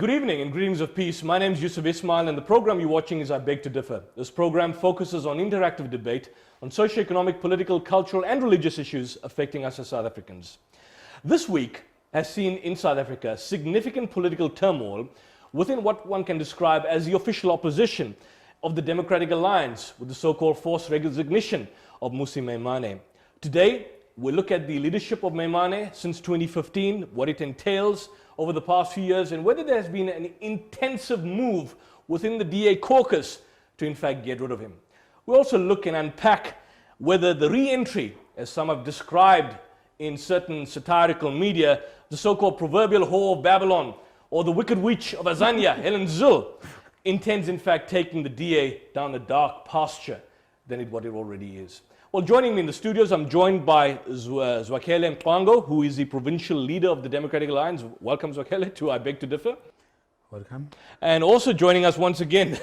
Good evening and greetings of peace. My name is Yusuf Ismail and the program you're watching is I Beg to Differ. This program focuses on interactive debate on socio-economic, political, cultural and religious issues affecting us as South Africans. This week has seen in South Africa significant political turmoil within what one can describe as the official opposition of the Democratic Alliance with the so-called forced resignation of Mmusi Maimane. Today, we'll look at the leadership of Maimane since 2015, what it entails over the past few years, and whether there has been an intensive move within the DA caucus to in fact get rid of him. We'll also look and unpack whether the re-entry, as some have described in certain satirical media, the so-called proverbial whore of Babylon, or the wicked witch of Azania, Helen Zille, intends in fact taking the DA down a dark pasture than what it already is. Well, joining me in the studios, I'm joined by Zwakele Mpango, who is the provincial leader of the Democratic Alliance. Welcome, Zwakele, to I Beg to Differ. Welcome. And also joining us once again,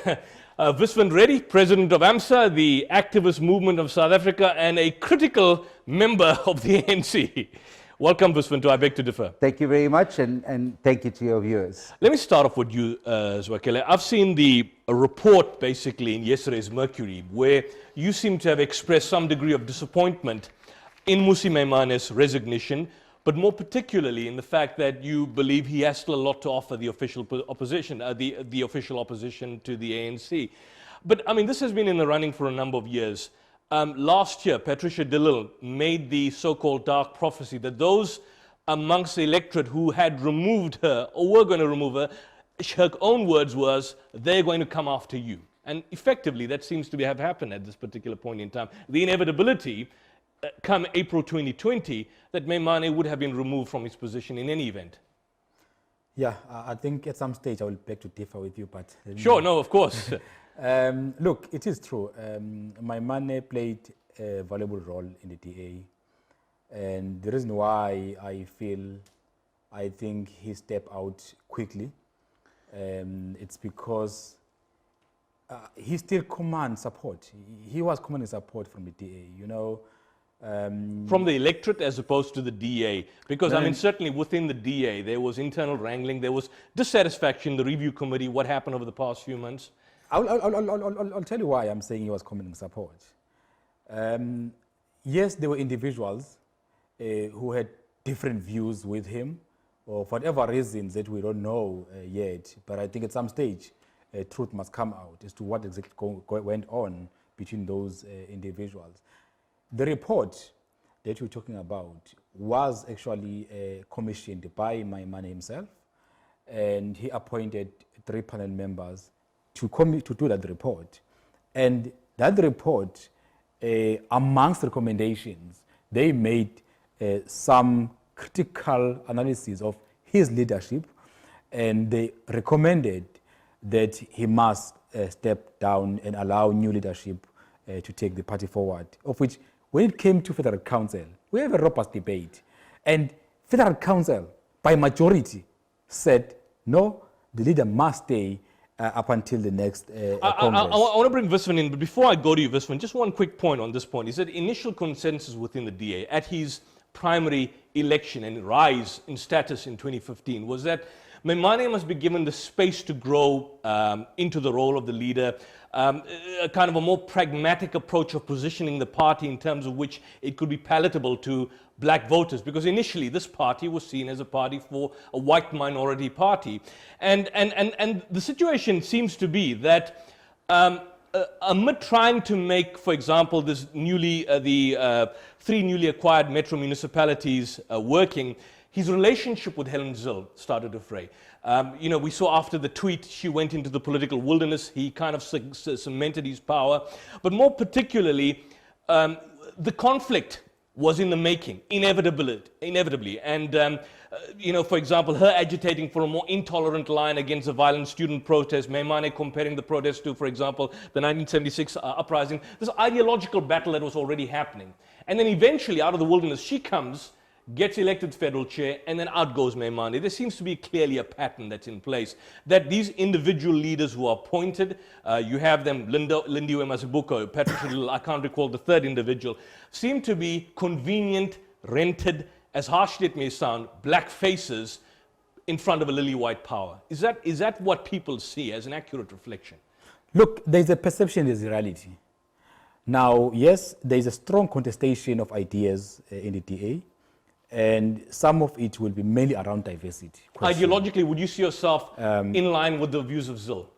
Viswan Reddy, president of AMSA, the activist movement of South Africa, and a critical member of the ANC. Welcome, Viswan, to I Beg to Differ. Thank you very much, and thank you to your viewers. Let me start off with you, Zwakele. I've seen a report, basically, in yesterday's Mercury, where you seem to have expressed some degree of disappointment in Mmusi Maimane's resignation, but more particularly in the fact that you believe he has still a lot to offer the official opposition, the official opposition to the ANC. But, I mean, this has been in the running for a number of years. Last year, Patricia de Lille made the so-called dark prophecy that those amongst the electorate who had removed her or were going to remove her, her own words was, they're going to come after you. And effectively, that seems to have happened at this particular point in time. The inevitability, come April 2020, that Maimane would have been removed from his position in any event. Yeah, I think at some stage I will beg to differ with you, but... Sure, no, of course. Look, it is true. Maimane played a valuable role in the DA. And the reason why I think he stepped out quickly, it's because he still commands support. He was commanding support from the DA, you know. From the electorate as opposed to the DA? Because, I mean, certainly within the DA, there was internal wrangling, there was dissatisfaction, the review committee, what happened over the past few months? I'll tell you why I'm saying he was commanding support. Yes, there were individuals who had different views with him, or for whatever reasons that we don't know yet. But I think at some stage, truth must come out as to what exactly went on between those individuals. The report that you're talking about was actually commissioned by Maimane himself, and he appointed 3 panel members to do that report. And that report, amongst recommendations, they made some critical analysis of his leadership, and they recommended that he must step down and allow new leadership to take the party forward, of which, when it came to Federal Council, we have a robust debate. And Federal Council, by majority, said, no, the leader must stay up until the next Congress. I want to bring Viswan in, but before I go to you, Viswan, just one quick point on this point. Is that initial consensus within the DA at his primary election and rise in status in 2015 was that Maimane must be given the space to grow into the role of the leader, a kind of a more pragmatic approach of positioning the party in terms of which it could be palatable to black voters, because initially this party was seen as a party for a white minority party. And the situation seems to be that amid trying to make, for example, this the 3 newly acquired metro municipalities working, his relationship with Helen Zille started to fray. You know, we saw after the tweet, she went into the political wilderness. He kind of cemented his power. But more particularly, the conflict was in the making, inevitably. And, you know, for example, her agitating for a more intolerant line against a violent student protest, Maimane comparing the protest to, for example, the 1976 uprising, this ideological battle that was already happening. And then eventually, out of the wilderness, she comes, gets elected federal chair, and then out goes Maimane. There seems to be clearly a pattern that's in place, that these individual leaders who are appointed, you have them, Lindiwe Mazibuko, Patricia Little, I can't recall the third individual, seem to be convenient, rented, as harsh as it may sound, black faces in front of a lily white power. Is that what people see as an accurate reflection? Look, there's a perception, there's a reality. Now, yes, there's a strong contestation of ideas in the DA, and some of it will be mainly around diversity. Ideologically, would you see yourself in line with the views of ZIL?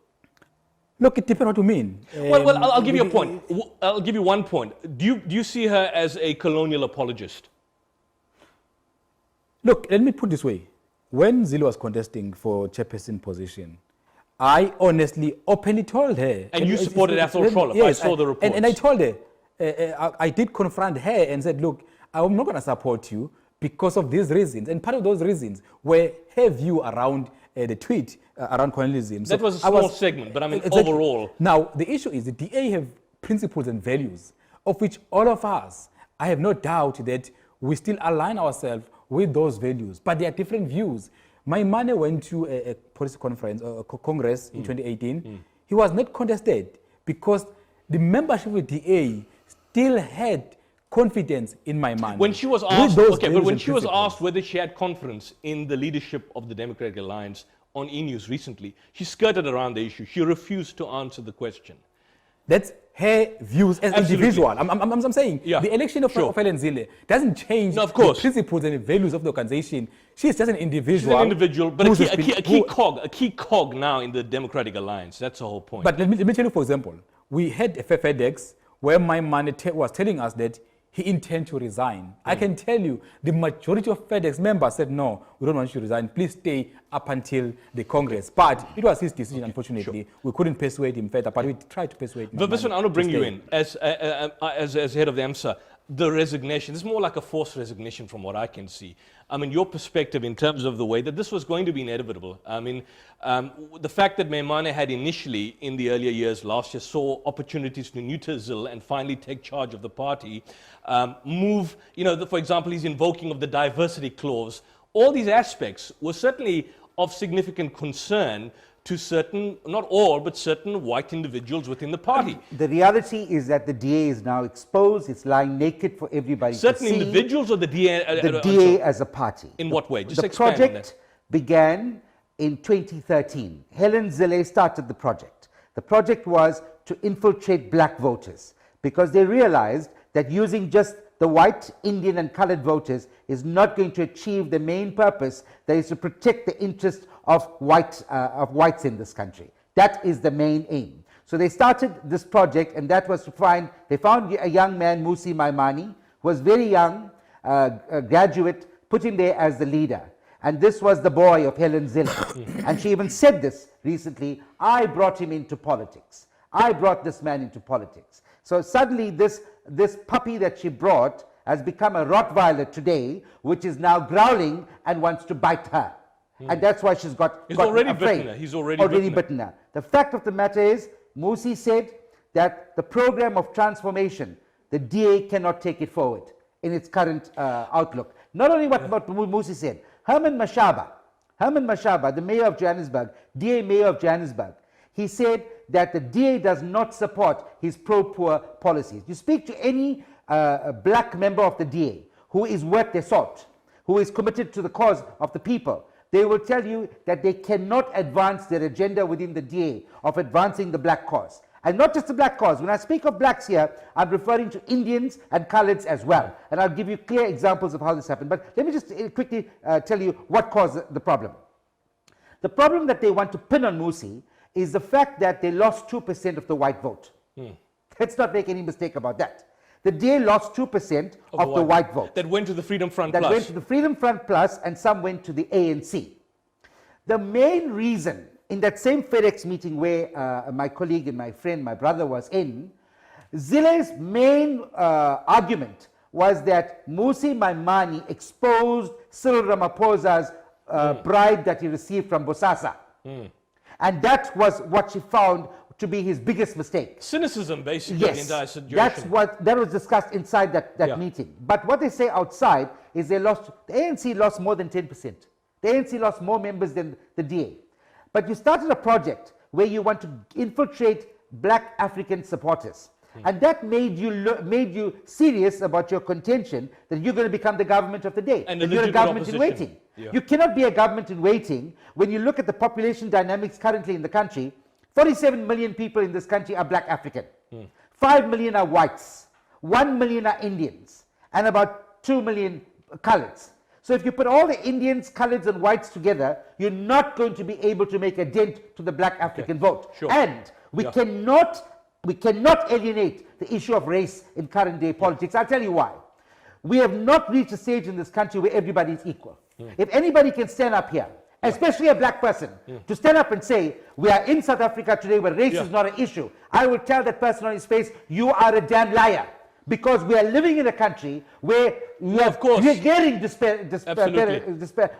Look, it depends what you mean. Well, I'll give you a point. I'll give you one point. Do you see her as a colonial apologist? Look, let me put it this way. When ZIL was contesting for chairperson position, I honestly, openly told her. And you supported Athol Trollop. Yes, I saw the reports. And I told her, I did confront her and said, look, I'm not going to support you because of these reasons. And part of those reasons were her view around the tweet around colonialism. That was a small segment, but I mean overall. Now, the issue is the DA have principles and values of which all of us, I have no doubt that we still align ourselves with those values, but there are different views. My man went to a policy conference, Congress in 2018. He was not contested because the membership of the DA still had confidence in my man. When she was asked, but when she was asked whether she had confidence in the leadership of the Democratic Alliance on E-News recently, she skirted around the issue. She refused to answer the question. That's her views as an individual. I'm saying the election of Helen Zille doesn't change the principles and the values of the organization. She's just an individual. She's an individual, but a key cog now in the Democratic Alliance. That's the whole point. But let me tell you, for example, we had FedEx where my man was telling us that he intends to resign. I can tell you, the majority of FedEx members said, no, we don't want you to resign. Please stay up until the Congress. But it was his decision, unfortunately. We couldn't persuade him further, but we tried to persuade him. But listen, I want to bring you in as head of the AMSA. The resignation, this is more like a forced resignation from what I can see. I mean, your perspective in terms of the way that this was going to be inevitable. I mean, the fact that Maimane had initially, in the earlier years last year, saw opportunities to neuter ZIL and finally take charge of the party, move, for example, his invoking of the diversity clause. All these aspects were certainly of significant concern to certain, not all, but certain white individuals within the party. The reality is that the DA is now exposed. It's lying naked for everybody to see. Certain individuals or the DA? The DA as a party. In what way? Just the expand project on that. began in 2013. Helen Zille started the project. The project was to infiltrate black voters because they realized that using just the white, Indian and colored voters is not going to achieve the main purpose, that is to protect the interest of whites in this country. That is the main aim. So they started this project, and that was to they found a young man, Musi Maimani, who was very young, a graduate, put him there as the leader. And this was the boy of Helen Zille. And she even said this recently, I brought him into politics. I brought this man into politics. So suddenly this puppy that she brought has become a Rottweiler today, which is now growling and wants to bite her. And that's why she's got already afraid. bitten her. He's already bitten her. The fact of the matter is, Musi said that the program of transformation, the DA cannot take it forward in its current outlook. Not only what Musi said, Herman Mashaba, the mayor of Johannesburg, DA mayor of Johannesburg, he said that the DA does not support his pro-poor policies. You speak to any black member of the DA who is worth their salt, who is committed to the cause of the people, they will tell you that they cannot advance their agenda within the DA of advancing the black cause. And not just the black cause. When I speak of blacks here, I'm referring to Indians and Khaleds as well. And I'll give you clear examples of how this happened. But let me just quickly tell you what caused the problem. The problem that they want to pin on Musi is the fact that they lost 2% of the white vote. Let's not make any mistake about that. The DA lost 2% of the white vote. That went to the Freedom Front Plus. That went to the Freedom Front Plus, and some went to the ANC. The main reason, in that same FedEx meeting where my colleague and my friend, my brother was in, Zille's main argument was that Musi Maimani exposed Cyril Ramaphosa's bribe that he received from Bosasa. And that was what she found to be his biggest mistake. Cynicism, basically, yes, in the entire situation. That was discussed inside that meeting. But what they say outside is the ANC lost more than 10%. The ANC lost more members than the DA. But you started a project where you want to infiltrate black African supporters. And that made you serious about your contention that you're going to become the government of the day. And you're a government in waiting. Yeah. You cannot be a government in waiting when you look at the population dynamics currently in the country. 47 million people in this country are black African. 5 million are whites. 1 million are Indians. And about 2 million coloreds. So if you put all the Indians, coloreds, and whites together, you're not going to be able to make a dent to the black African vote. Sure. And we cannot alienate the issue of race in current day politics. I'll tell you why. We have not reached a stage in this country where everybody is equal. If anybody can stand up here, especially a black person, to stand up and say, we are in South Africa today where race is not an issue, I will tell that person on his face, you are a damn liar. Because we are living in a country where we are getting despair.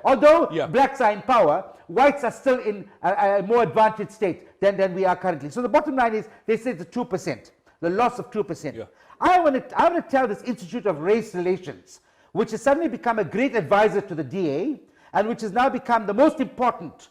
Although blacks are in power, whites are still in a more advantaged state than we are currently. So the bottom line is, they say the 2%, the loss of 2%. Yeah. I want to tell this Institute of Race Relations, which has suddenly become a great advisor to the DA, and which has now become the most important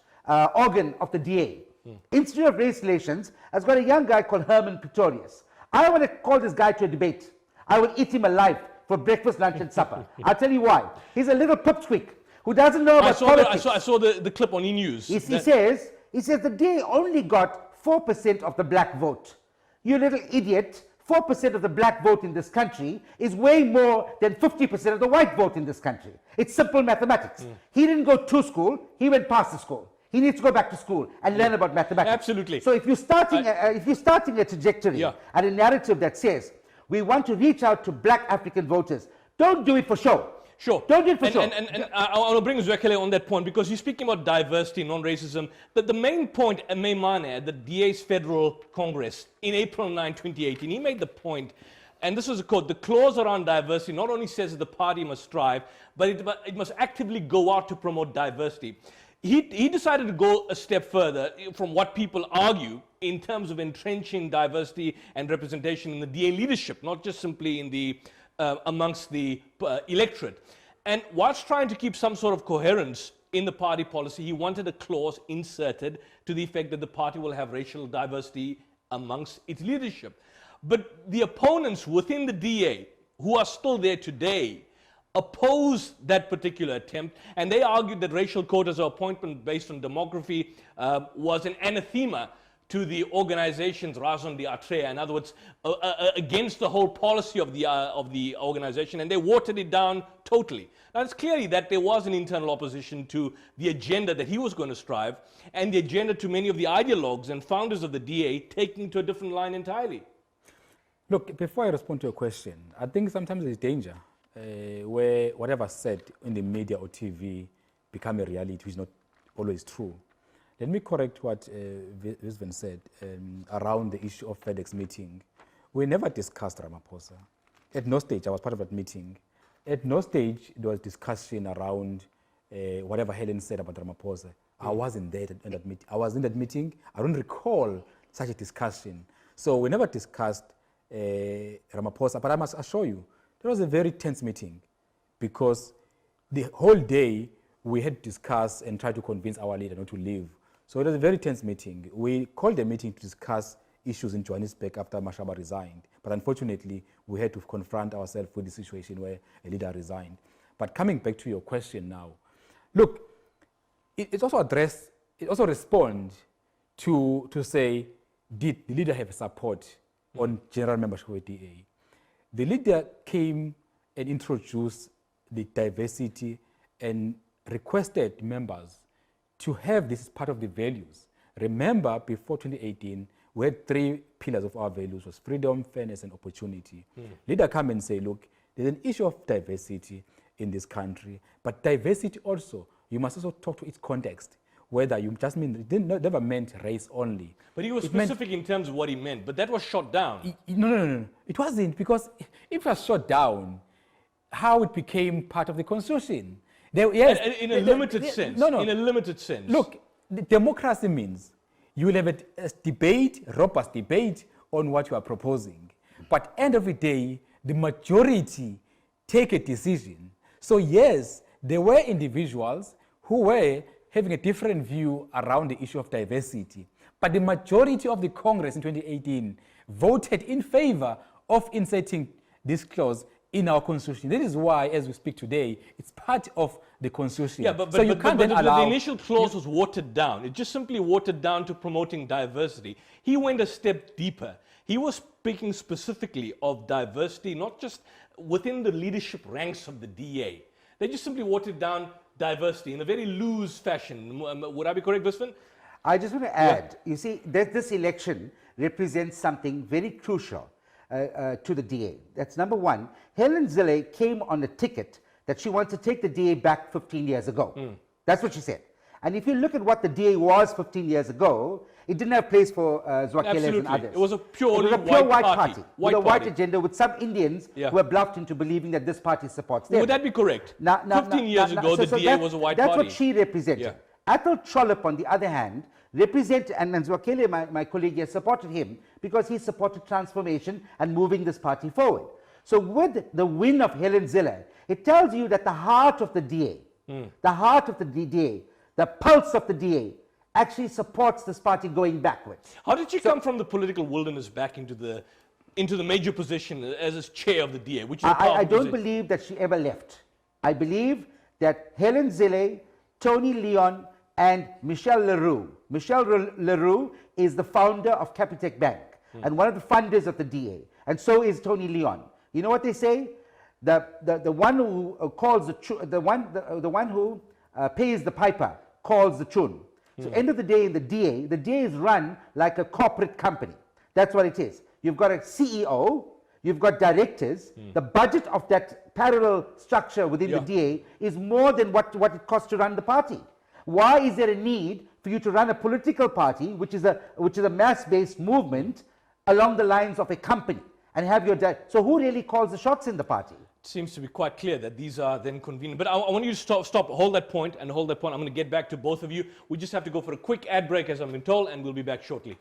organ of the DA. Institute of Race Relations has got a young guy called Herman Pretorius. I want to call this guy to a debate. I will eat him alive for breakfast, lunch, and supper. I'll tell you why. He's a little pipsqueak who doesn't know about politics. I saw the clip on E-News. He says the DA only got 4% of the black vote. You little idiot. 4% of the black vote in this country is way more than 50% of the white vote in this country. It's simple mathematics. He didn't go to school, he went past the school. He needs to go back to school and learn about mathematics. Absolutely. So if you're starting a trajectory and a narrative that says, we want to reach out to black African voters, don't do it for show. Sure. Don't do it for show. And I want to bring Zwekele on that point, because he's speaking about diversity, non-racism. But the main point, Meimane, at the DA's Federal Congress in April 9, 2018, he made the point, and this was a quote, the clause around diversity not only says that the party must strive, but it must actively go out to promote diversity. He decided to go a step further from what people argue in terms of entrenching diversity and representation in the DA leadership, not just simply in the amongst the electorate. And whilst trying to keep some sort of coherence in the party policy, he wanted a clause inserted to the effect that the party will have racial diversity amongst its leadership. But the opponents within the DA, who are still there today, opposed that particular attempt, and they argued that racial quotas or appointment based on demography was an anathema to the organization's raison d'etre. In other words, against the whole policy of the organization, and they watered it down totally. Now, it's clearly that there was an internal opposition to the agenda that he was going to strive, and the agenda to many of the ideologues and founders of the DA taking to a different line entirely. Look, before I respond to your question, I think sometimes there's danger where whatever's said in the media or TV become a reality, which is not always true. Let me correct what Visven said around the issue of FedEx meeting. We never discussed Ramaphosa. At no stage, I was part of that meeting. At no stage, there was discussion around whatever Helen said about Ramaphosa. I wasn't there in that meeting. I was in that meeting. I don't recall such a discussion. So we never discussed Ramaphosa, but I must assure you, it was a very tense meeting because the whole day we had to discuss and try to convince our leader not to leave. So it was a very tense meeting. We called the meeting to discuss issues in Johannesburg after Mashaba resigned. But unfortunately, we had to confront ourselves with the situation where a leader resigned. But coming back to your question now, look, it also responds to say, did the leader have support on general membership of the DA? The leader came and introduced the diversity and requested members to have this as part of the values. Remember, before 2018, we had 3 pillars of our values, was freedom, fairness, and opportunity. Leader come and say, look, there's an issue of diversity in this country, but diversity also, you must also talk to its context, whether you just mean, it never meant race only. But he was specific in terms of what he meant, but that was shot down. No. It wasn't, because if it was shot down, how it became part of the constitution? Yes, in a limited sense. No. In a limited sense. Look, democracy means you will have a debate, robust debate on what you are proposing. But end of the day, the majority take a decision. So yes, there were individuals who were having a different view around the issue of diversity. But the majority of the Congress in 2018 voted in favor of inserting this clause in our constitution. That is why, as we speak today, it's part of the constitution. Yeah, but so you can't then allow... the initial clause was watered down. It just simply watered down to promoting diversity. He went a step deeper. He was speaking specifically of diversity, not just within the leadership ranks of the DA. They just simply watered down diversity in a very loose fashion. Would I be correct, Viswan? I just want to add, you see, this election represents something very crucial to the DA. That's number one. Helen Zille came on a ticket that she wants to take the DA back 15 years ago. That's what she said. And if you look at what the DA was 15 years ago, it didn't have place for Zwakele and others. It was a pure white party with a white agenda, with some Indians who were bluffed into believing that this party supports them. Would that be correct? 15 years ago, the DA was a white party. That's what she represented. Yeah. Athol Trollip, on the other hand, represented, and Zwakele, my colleague here, supported him because he supported transformation and moving this party forward. So with the win of Helen Zille, it tells you that the heart of the DA, the heart of the DA, the pulse of the DA, actually supports this party going backwards. How did she come from the political wilderness back into the major position as chair of the DA? Which is I don't believe that she ever left. I believe that Helen Zille, Tony Leon, and Michel Leroux. Michel Leroux is the founder of Capitec Bank and one of the funders of the DA, and so is Tony Leon. You know what they say? The one who calls the one who pays the piper calls the tune. So end of the day, in the DA is run like a corporate company. That's what it is. You've got a CEO, you've got directors. The budget of that parallel structure within the DA is more than what it costs to run the party. Why is there a need for you to run a political party, which is a mass-based movement, along the lines of a company, and have your so who really calls the shots in the party? It seems to be quite clear that these are then convenient. But I want you to stop, hold that point, and hold that point. I'm going to get back to both of you. We just have to go for a quick ad break, as I've been told, and we'll be back shortly.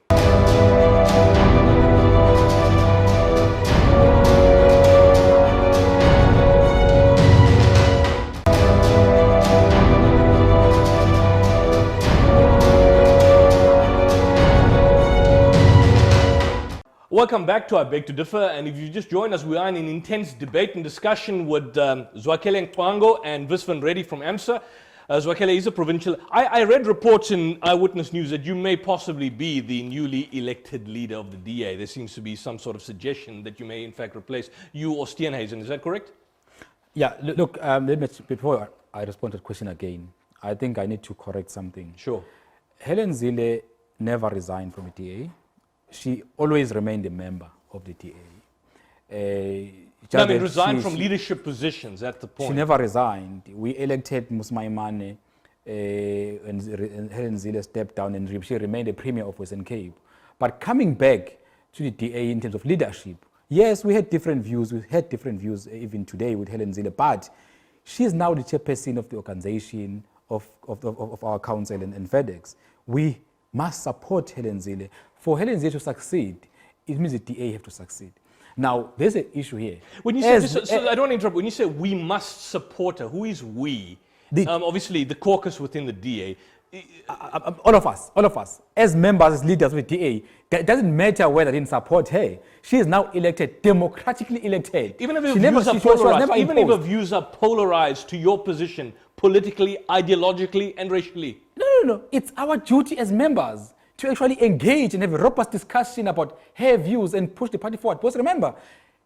Welcome back to I Beg to Differ, and if you just joined us, we are in an intense debate and discussion with Zwakele Nkwango and Viswan Reddy from AMSA. Zwakele is a provincial. I read reports in Eyewitness News that you may possibly be the newly elected leader of the DA. There seems to be some sort of suggestion that you may in fact replace you or Steenhuisen. Is that correct? Yeah, look, before I respond to the question again, I think I need to correct something. Sure. Helen Zille never resigned from the DA. She always remained a member of the DA. Resigned from leadership positions at the point. She never resigned. We elected Musmaimane and Helen Zille stepped down and she remained a premier of Western Cape. But coming back to the DA in terms of leadership, yes, we had different views. We had different views even today with Helen Zille, but she is now the chairperson of the organization of our council and FedEx. We must support Helen Zille. For Helen Zille to succeed, it means the DA have to succeed. Now, there's an issue here. When you say, I don't want to interrupt. When you say we must support her, who is we? Obviously, the caucus within the DA. All of us, as members, as leaders of the DA, it doesn't matter whether they didn't support her. She is now elected, democratically elected. Even if her views are polarized to your position, politically, ideologically, and racially. No. It's our duty as members to actually engage and have a robust discussion about her views and push the party forward. Because remember,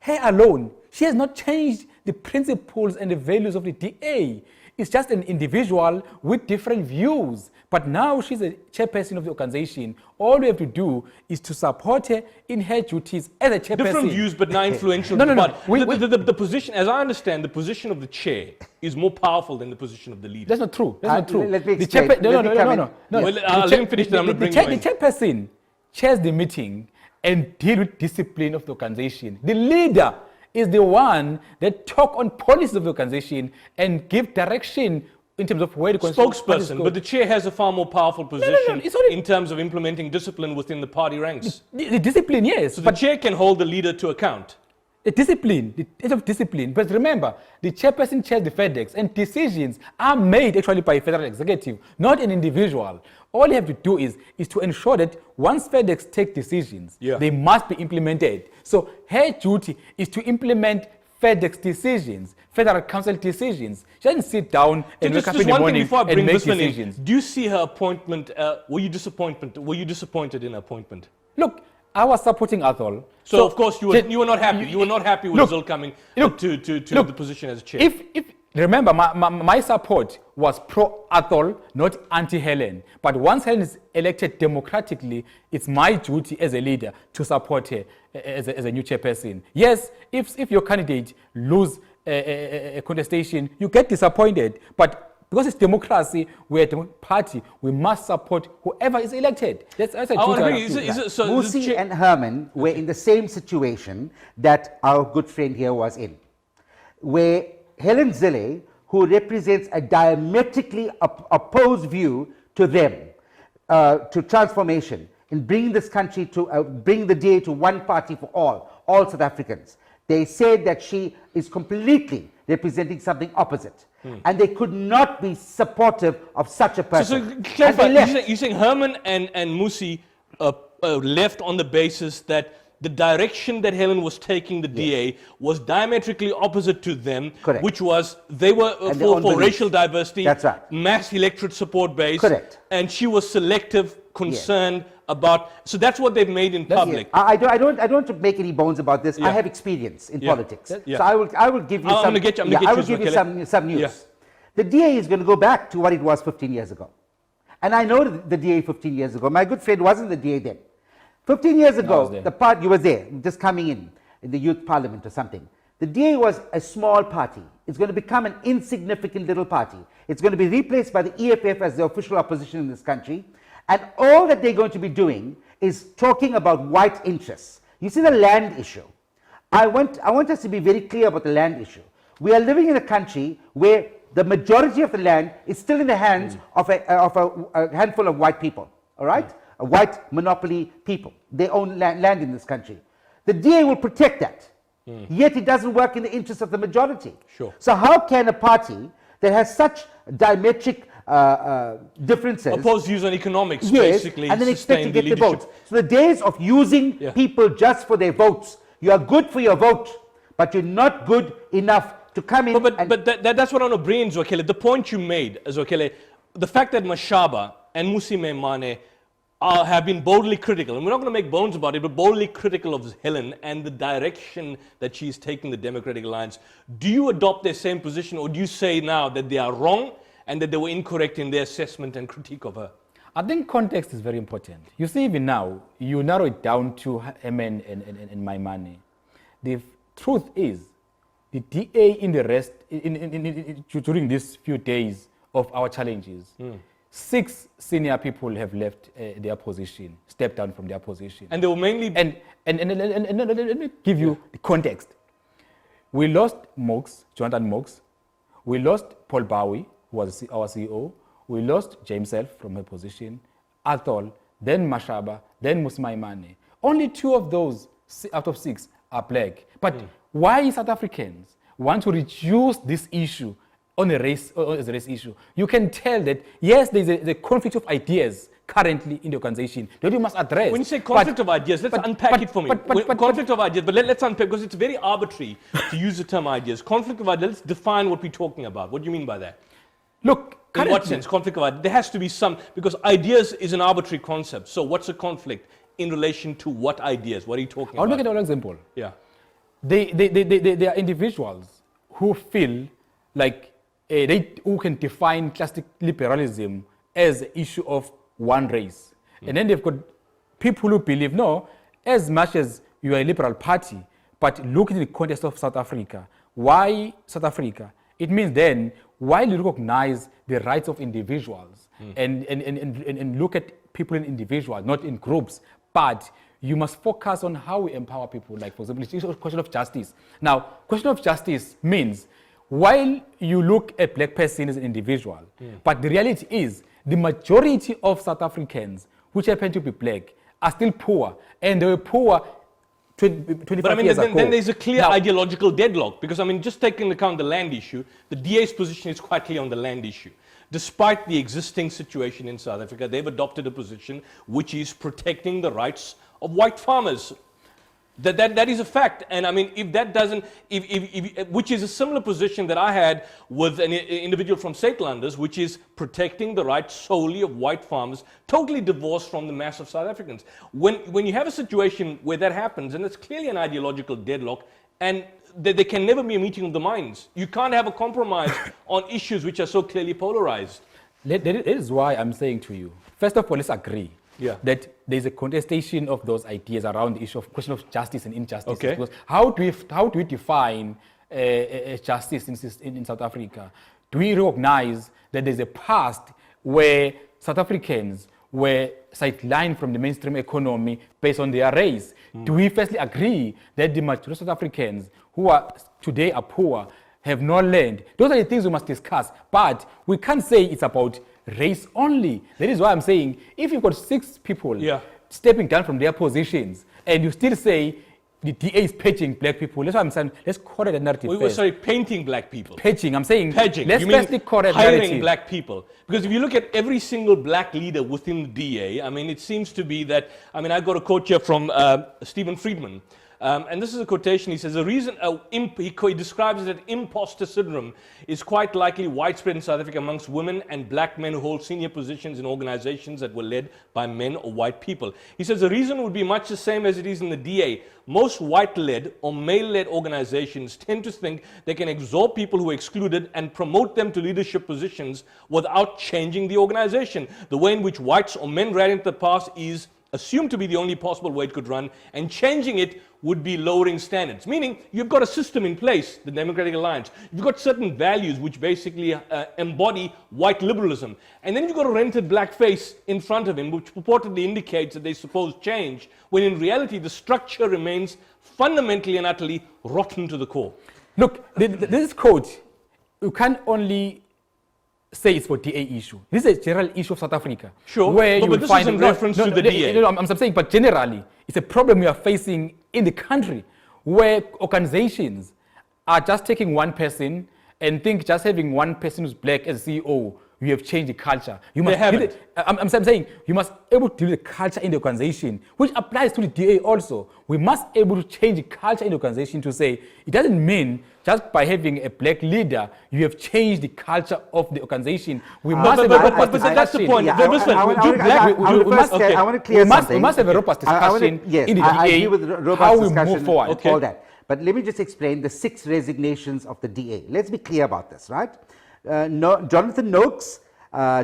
her alone, she has not changed the principles and the values of the DA. It's just an individual with different views. But now she's a chairperson of the organization. All we have to do is to support her in her duties as a chairperson. Different views, but now influential. No. The position, as I understand, the position of the chair is more powerful than the position of the leader. That's not true. That's not true. Let me explain. No. Well, let me finish, then I'm going to bring you in. The chairperson chairs the meeting and deal with discipline of the organization. The leader is the one that talk on policies of the organization and give direction in terms of where the spokesperson, but the chair has a far more powerful position in terms of implementing discipline within the party ranks. The discipline, yes. So the chair can hold the leader to account. The discipline. But remember, the chairperson chairs the FedEx, and decisions are made actually by a federal executive, not an individual. All you have to do is to ensure that once FedEx take decisions, they must be implemented. So her duty is to implement FedEx decisions, Federal Council decisions. She doesn't sit down and wake up in the morning and make decisions. Do you see her appointment? Were you disappointed? Were you disappointed in her appointment? Look, I was supporting Athol. So of course you were not happy. You were not happy with Zul coming to the position as chair. If remember, my support was pro-Athol, not anti-Helen. But once Helen is elected democratically, it's my duty as a leader to support her as a new chairperson. Yes, if your candidate lose a contestation, you get disappointed. But because it's democracy, we're a democratic party, we must support whoever is elected. That's a so Musi and Herman were in the same situation that our good friend here was in, where Helen Zille, who represents a diametrically opposed view to them, to transformation, in bringing this country to, bring the DA to one party for all South Africans. They said that she is completely representing something opposite. And they could not be supportive of such a person. So clarify, you're saying Herman and Musi left on the basis that the direction that Helen was taking the DA was diametrically opposite to them, Correct. which was they were for racial diversity, That's right. mass electorate support base, Correct. and she was selective, concerned about. So that's what they've made in public. I don't want to make any bones about this. Yeah. I have experience in politics, Yeah. so I will give you I'm some. gonna get you, I will give you some news. Yeah. The DA is going to go back to what it was 15 years ago, and I know the DA 15 years ago. My good friend wasn't the DA then. 15 years ago, the party, you were there, just coming in the youth parliament or something. The DA was a small party. It's going to become an insignificant little party. It's going to be replaced by the EFF as the official opposition in this country. And all that they're going to be doing is talking about white interests. You see the land issue. I want us to be very clear about the land issue. We are living in a country where the majority of the land is still in the hands of a handful of white people, all right? White monopoly people. They own land in this country. The DA will protect that. Yet it doesn't work in the interest of the majority. Sure. So how can a party that has such diametric differences, opposed views on economics, yes, basically, and then expect to get the leadership. votes? So the days of using people just for their votes, you are good for your vote, but you're not good enough to come in. But that's what I want to bring in, Zwakele. The point you made, Zwakele, the fact that Mashaba and Musi Maimane have been boldly critical, and we're not going to make bones about it, but boldly critical of Helen and the direction that she's taking the Democratic Alliance. Do you adopt their same position, or do you say now that they are wrong and that they were incorrect in their assessment and critique of her? I think context is very important. You see, even now, you narrow it down to Herman and Maimane. The truth is, the DA in the rest, during these few days of our challenges, 6 senior people have left their position, stepped down from their position. And they were mainly... And let me give you the context. We lost Jonathan Mox. We lost Paul Bowie, who was our CEO. We lost James Self from her position, Athol, then Mashaba, then Musmaimane. Only 2 of those out of 6 are black. But why South Africans want to reduce this issue on a race, as a race issue? You can tell that, yes, there's a conflict of ideas currently in the organization that you must address. When you say conflict of ideas, let's unpack it for me. Conflict of ideas, but let's unpack, because it's very arbitrary to use the term ideas. Conflict of ideas, let's define what we're talking about. What do you mean by that? Look, in what sense, conflict of ideas? There has to be some, because ideas is an arbitrary concept. So what's a conflict in relation to what ideas? What are you talking about? I'll make an example. Yeah. They are individuals who feel like who can define classic liberalism as an issue of one race. And then they've got people who believe, no, as much as you are a liberal party, but look in the context of South Africa. Why South Africa? It means then, while you recognize the rights of individuals and look at people in individuals, not in groups, but you must focus on how we empower people. Like, for example, it's a question of justice. Now, question of justice means, while you look at black person as an individual, but the reality is the majority of South Africans, which happen to be black, are still poor, and they were poor 25 years ago. Then there's a clear ideological deadlock, because just taking into account the land issue, the DA's position is quite clear on the land issue. Despite the existing situation in South Africa, they've adopted a position which is protecting the rights of white farmers. That is a fact, and I mean, if that doesn't, which is a similar position that I had with an individual from Saitlanders, which is protecting the rights solely of white farmers, totally divorced from the mass of South Africans. When you have a situation where that happens, and it's clearly an ideological deadlock, and there can never be a meeting of the minds. You can't have a compromise on issues which are so clearly polarized. That is why I'm saying to you, first of all, let's agree. Yeah. That there's a contestation of those ideas around the issue of question of justice and injustice. Okay. Because how do we define justice in South Africa? Do we recognize that there's a past where South Africans were sidelined from the mainstream economy based on their race? Do we firstly agree that the majority of South Africans who are today are poor have no land? Those are the things we must discuss, but we can't say it's about race only. That is why I'm saying, if you've got 6 people stepping down from their positions, and you still say the DA is paging black people, that's why I'm saying, let's correct the narrative first. Sorry, painting black people. Paging, I'm saying, Paging. let's You mean firstly correct hiring narrative. black people. Because if you look at every single black leader within the DA, I mean, it seems to be that, I mean, I got a quote here from Stephen Friedman. And this is a quotation. He says, the reason he describes it that imposter syndrome is quite likely widespread in South Africa amongst women and black men who hold senior positions in organizations that were led by men or white people. He says the reason would be much the same as it is in the DA. Most white-led or male-led organizations tend to think they can absorb people who are excluded and promote them to leadership positions without changing the organization. The way in which whites or men ran into the past is assumed to be the only possible way it could run, and changing it would be lowering standards. Meaning, you've got a system in place, the Democratic Alliance. You've got certain values which basically embody white liberalism. And then you've got a rented black face in front of him, which purportedly indicates that they suppose change, when in reality the structure remains fundamentally and utterly rotten to the core. Look, this quote, you can't only say it's for DA issue. This is a general issue of South Africa. Sure, where but this is in reference to the DA. I'm saying, but generally, it's a problem we are facing in the country, where organizations are just taking one person and think just having one person who's black as CEO, you have changed the culture. You must I'm saying you must able to do the culture in the organization, which applies to the DA also. We must able to change the culture in the organization to say it doesn't mean just by having a black leader you have changed the culture of the organization. We must. But that's the point. I want to clear something. We must have a robust discussion in the DA how we move forward. Okay. All that. But let me just explain the 6 resignations of the DA. Let's be clear about this, right? Jonathan Noakes,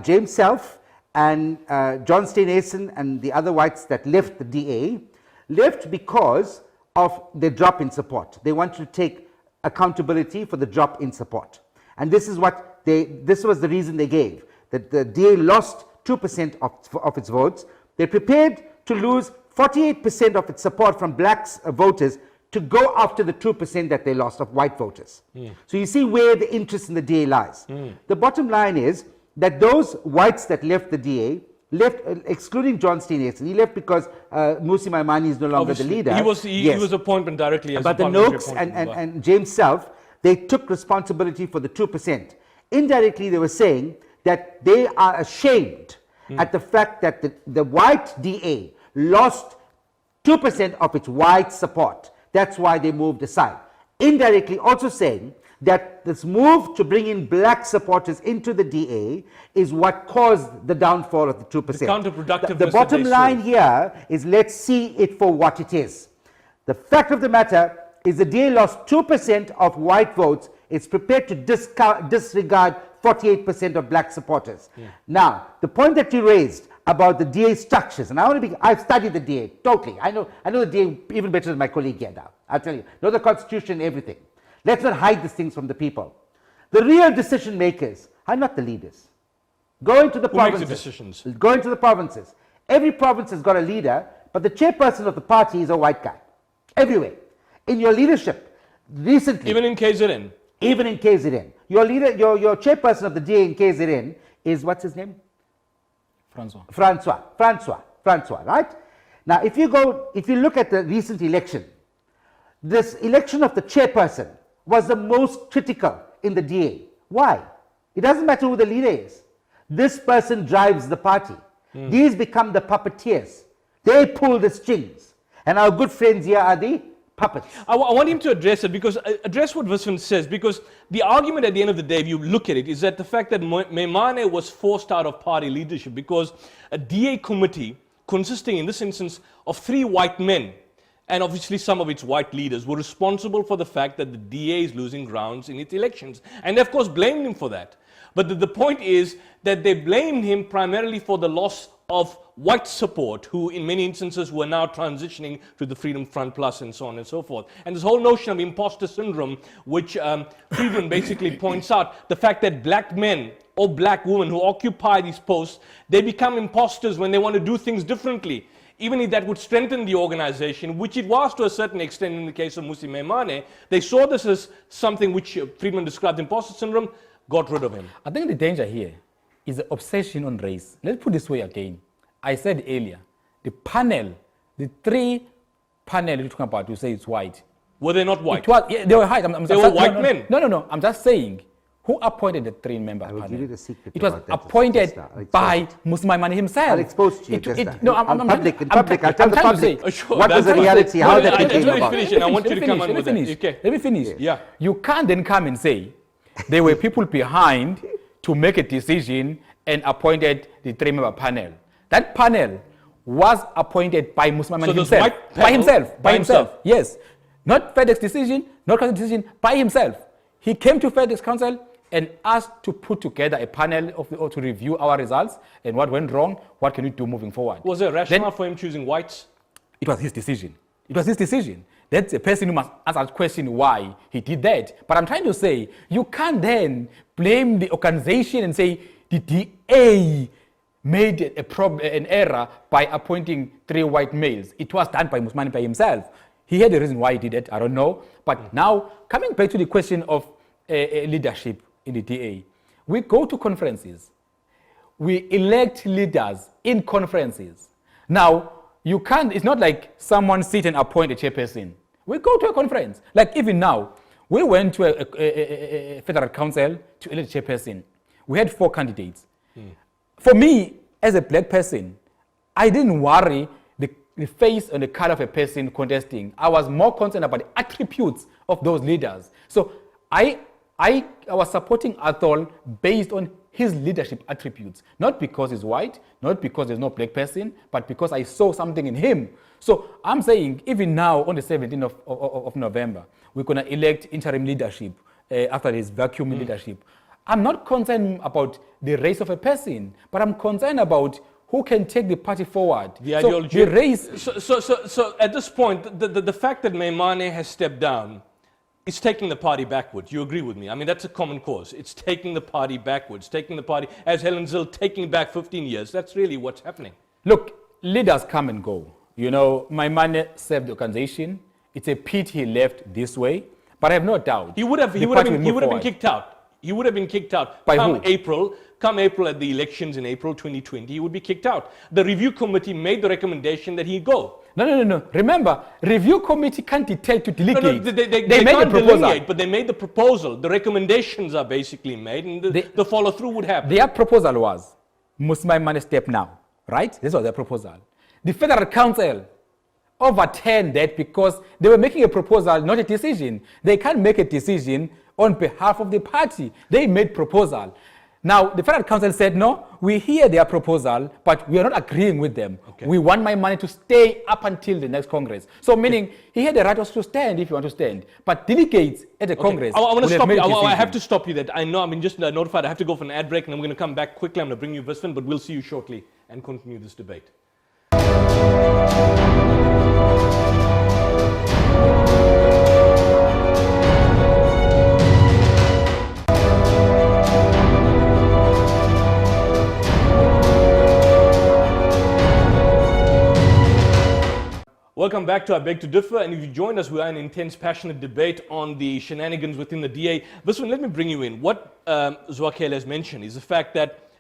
James Self, and John Steenhuisen and the other whites that left the DA left because of the drop in support. They wanted to take accountability for the drop in support, and this is what this was the reason they gave, that the DA lost 2% of its votes. They're prepared to lose 48% of its support from black voters to go after the 2% that they lost of white voters. So you see where the interest in the DA lies. The bottom line is that those whites that left the DA left, excluding John Steenhuisen. He left because Musi Maimane is no longer the leader. He was appointed directly as but the Noakes and James Self, they took responsibility for the 2%. Indirectly, they were saying that they are ashamed at the fact that the white DA lost 2% of its white support. That's why they moved aside. Indirectly also saying that this move to bring in black supporters into the DA is what caused the downfall of the 2%. The counterproductiveness. The bottom line here is, let's see it for what it is. The fact of the matter is the DA lost 2% of white votes. It's prepared to disregard 48% of black supporters. Now, the point that you raised about the DA structures, and I've studied the DA totally. I know the DA even better than my colleague here now. I'll tell you, know the Constitution and everything. Let's not hide these things from the people. The real decision makers are not the leaders. Go into the provinces. Who makes the decisions? Go into the provinces. Every province has got a leader, but the chairperson of the party is a white guy. Everywhere. In your leadership, recently. Even in KZN. Even in KZN. Your leader, your chairperson of the DA in KZN is, what's his name? Francois, right? Now, if you look at the recent election, this election of the chairperson was the most critical in the DA. Why? It doesn't matter who the leader is. This person drives the party. These become the puppeteers. They pull the strings. And our good friends here are the puppets. I want him to address it, because address what Viswan says, because the argument at the end of the day, if you look at it, is that the fact that Maimane was forced out of party leadership because a DA committee consisting in this instance of 3 white men, and obviously some of its white leaders, were responsible for the fact that the DA is losing grounds in its elections. And they of course blamed him for that. But the point is that they blamed him primarily for the loss of white support, who in many instances were now transitioning to the Freedom Front Plus and so on and so forth. And this whole notion of imposter syndrome, which Friedman basically points out, the fact that black men or black women who occupy these posts, they become imposters when they want to do things differently. Even if that would strengthen the organization, which it was to a certain extent in the case of Musi Maimane, they saw this as something which Friedman described imposter syndrome, got rid of him. I think the danger here is the obsession on race. Let's put it this way again. I said earlier, the panel, the 3 panel you're talking about, you say it's white. Were they not white? It was, yeah, they were white. They were white men. No. I'm just saying, who appointed the 3-member panel? Give you the secret. It was about that appointed just now. by Maimane himself. I'll expose to you just now. I'm public. In public, I'll tell the public Sure, what was the reality, how that became about. I want you to come on with that. Okay. Let me finish. Yeah. You can't then come and say there were people behind to make a decision and appointed the 3-member panel. That panel was appointed by Maimane himself. By himself. Yes. Not FedEx decision, not council decision, by himself. He came to FedEx Council and asked to put together a panel or to review our results and what went wrong, what can we do moving forward. Was there a rationale for him choosing whites? It was his decision. It was his decision. That's a person who must answer the question why he did that. But I'm trying to say, you can't then blame the organization and say the DA made an error by appointing 3 white males. It was done by Maimane by himself. He had a reason why he did it, I don't know. But now, coming back to the question of leadership in the DA, we go to conferences. We elect leaders in conferences. Now, you can't, it's not like someone sit and appoint a chairperson. We go to a conference. Like even now, we went to a federal council to elect a chairperson. We had 4 candidates. For me, as a black person, I didn't worry the face and the color of a person contesting. I was more concerned about the attributes of those leaders. So I was supporting Athol based on his leadership attributes, not because he's white, not because there's no black person, but because I saw something in him. So I'm saying, even now on the 17th of November, we're going to elect interim leadership after this vacuum leadership. I'm not concerned about the race of a person, but I'm concerned about who can take the party forward. The ideology. The race. So at this point, the fact that Maimane has stepped down is taking the party backwards. You agree with me? I mean, that's a common cause. It's taking the party backwards, taking the party, as Helen Zille, taking back 15 years. That's really what's happening. Look, leaders come and go. You know, Maimane served the organization. It's a pity he left this way, but I have no doubt. He would have been kicked out. He would have been kicked out by come who? April at the elections in April 2020. He would be kicked out. The review committee made the recommendation that he go. No. Remember, review committee can't dictate to delegate. No, they made can't a proposal. delineate, but they made the proposal. The recommendations are basically made, and the follow through would happen. Their proposal was, must Maimane step now, right? This was their proposal. The Federal Council overturned that because they were making a proposal, not a decision. They can't make a decision on behalf of the party. They made proposal. Now, the Federal Council said, no, we hear their proposal, but we are not agreeing with them. Okay. We want Maimane to stay up until the next Congress. So meaning, he had the right also to stand if you want to stand. But delegates at the Congress. I want to stop you. I have to stop you that. I know I've been just notified. I have to go for an ad break, and I'm going to come back quickly. I'm going to bring you Viswan, but we'll see you shortly and continue this debate. Welcome back to I Beg to Differ, and if you joined us, we are in an intense, passionate debate on the shenanigans within the DA. Viswan, let me bring you in. What Zwakele has mentioned is the fact that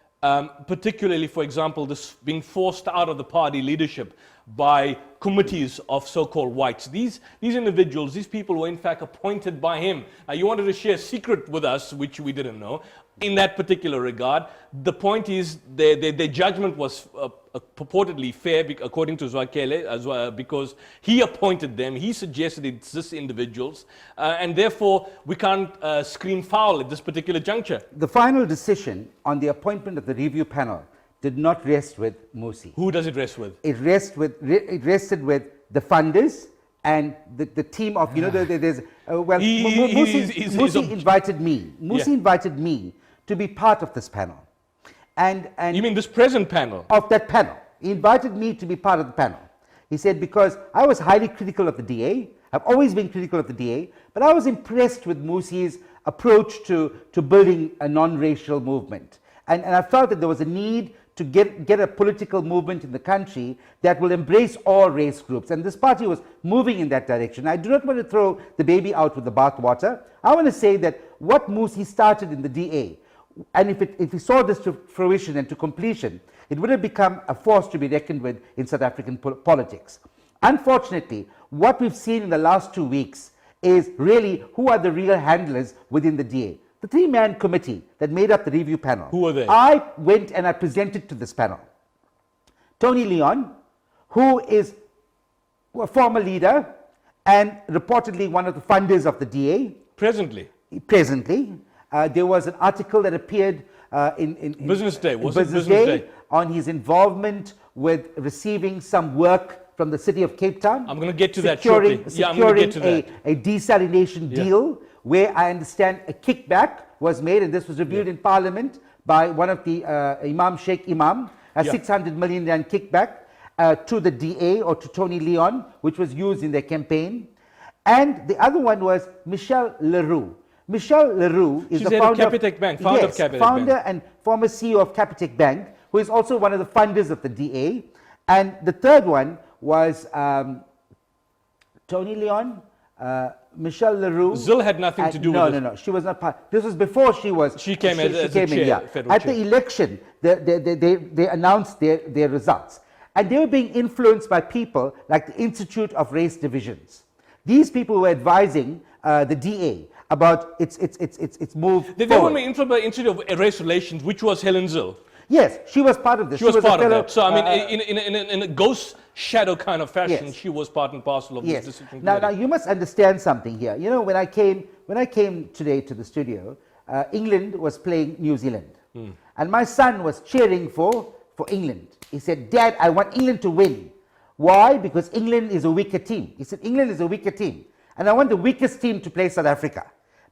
particularly, for example, this being forced out of the party leadership by committees of so-called whites. These individuals, these people were in fact appointed by him. You wanted to share a secret with us, which we didn't know, in that particular regard. The point is their judgment was purportedly fair, according to Zwakele, as well, because he appointed them, he suggested it's this individuals, and therefore we can't scream foul at this particular juncture. The final decision on the appointment of the review panel did not rest with Musi. Who does it rest with? It rested with the funders and the team of, you know, there's, well, Musi invited me. Musi invited me to be part of this panel. And you mean this present panel? Of that panel. He invited me to be part of the panel. He said, because I was highly critical of the DA, I've always been critical of the DA, but I was impressed with Musi's approach to building a non-racial movement. And I felt that there was a need to get a political movement in the country that will embrace all race groups. And this party was moving in that direction. I do not want to throw the baby out with the bathwater. I want to say that what Musi started in the DA, and if he saw this to fruition and to completion, it would have become a force to be reckoned with in South African politics. Unfortunately, what we've seen in the last 2 weeks is really who are the real handlers within the DA. The three-man committee that made up the review panel. Who are they? I went and I presented to this panel Tony Leon, who is a former leader and reportedly one of the funders of the DA. Presently? Presently. There was an article that appeared in Business Day. Was Business Day on his involvement with receiving some work from the city of Cape Town. I'm going to get to that shortly. Yeah, I'm going to get to that. A desalination deal where I understand a kickback was made, and this was reviewed in Parliament by one of the Sheikh Imam, a 600 million rand kickback to the DA or to Tony Leon, which was used in their campaign. And the other one was Michelle Leroux. Michelle Leroux is the founder of Capitec Bank, founder of Capitec Bank. Founder and former CEO of Capitec Bank, who is also one of the funders of the DA. And the third one was Tony Leon, Michelle Leroux. Zil had nothing to do with it. No. She was not part. This was before she was. She came as a chair, federal At chair. the election, they announced their results. And they were being influenced by people like the Institute of Race Divisions. These people were advising the DA about its move They forward. were influenced by the Institute of Race Relations, which was Helen Zil. Yes, she was part of this. She was part of that. So, I mean, in a ghost shadow kind of fashion, she was part and parcel of this decision. Now, you must understand something here. You know, when I came today to the studio, England was playing New Zealand. And my son was cheering for England. He said, Dad, I want England to win. Why? Because England is a weaker team. He said, England is a weaker team. And I want the weakest team to play South Africa.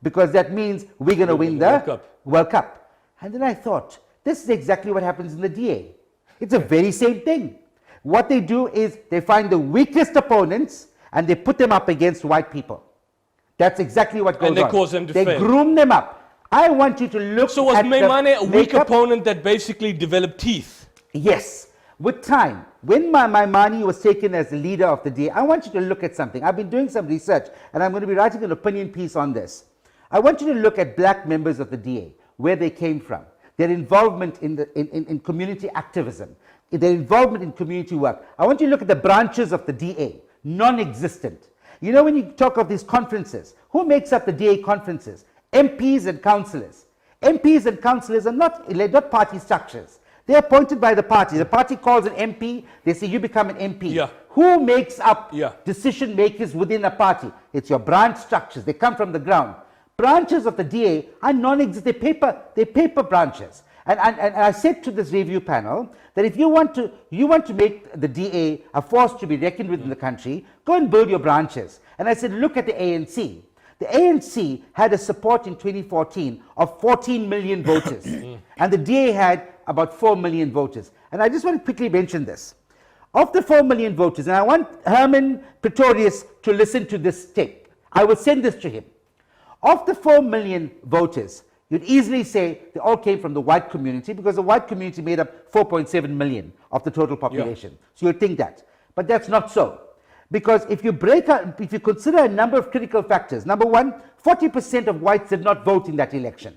Because that means we're going to win the World Cup. And then I thought, this is exactly what happens in the DA. It's the very same thing. What they do is they find the weakest opponents and they put them up against white people. That's exactly what goes on. And they cause them to fail. They groom them up. I want you to look So was at Maimane a weak opponent that basically developed teeth? Yes. With time, when Maimane was taken as the leader of the DA, I want you to look at something. I've been doing some research and I'm going to be writing an opinion piece on this. I want you to look at black members of the DA, where they came from, their involvement in community activism, their involvement in community work. I want you to look at the branches of the DA, non-existent. You know, when you talk of these conferences, who makes up the DA conferences? MPs and councillors. MPs and councillors are not party structures. They're appointed by the party. The party calls an MP. They say, you become an MP. Yeah. Who makes up Yeah. decision makers within a party? It's your branch structures. They come from the ground. Branches of the DA are non-existent. They're paper branches. And I said to this review panel that if you want to make the DA a force to be reckoned with in the country, go and build your branches. And I said, look at the ANC. The ANC had a support in 2014 of 14 million voters. And the DA had about 4 million voters. And I just want to quickly mention this. Of the 4 million voters, and I want Herman Pretorius to listen to this tape. I will send this to him. Of the 4 million voters, you'd easily say they all came from the white community because the white community made up 4.7 million of the total population. So you'd think that. But that's not so. Because if you consider a number of critical factors, number one, 40% of whites did not vote in that election.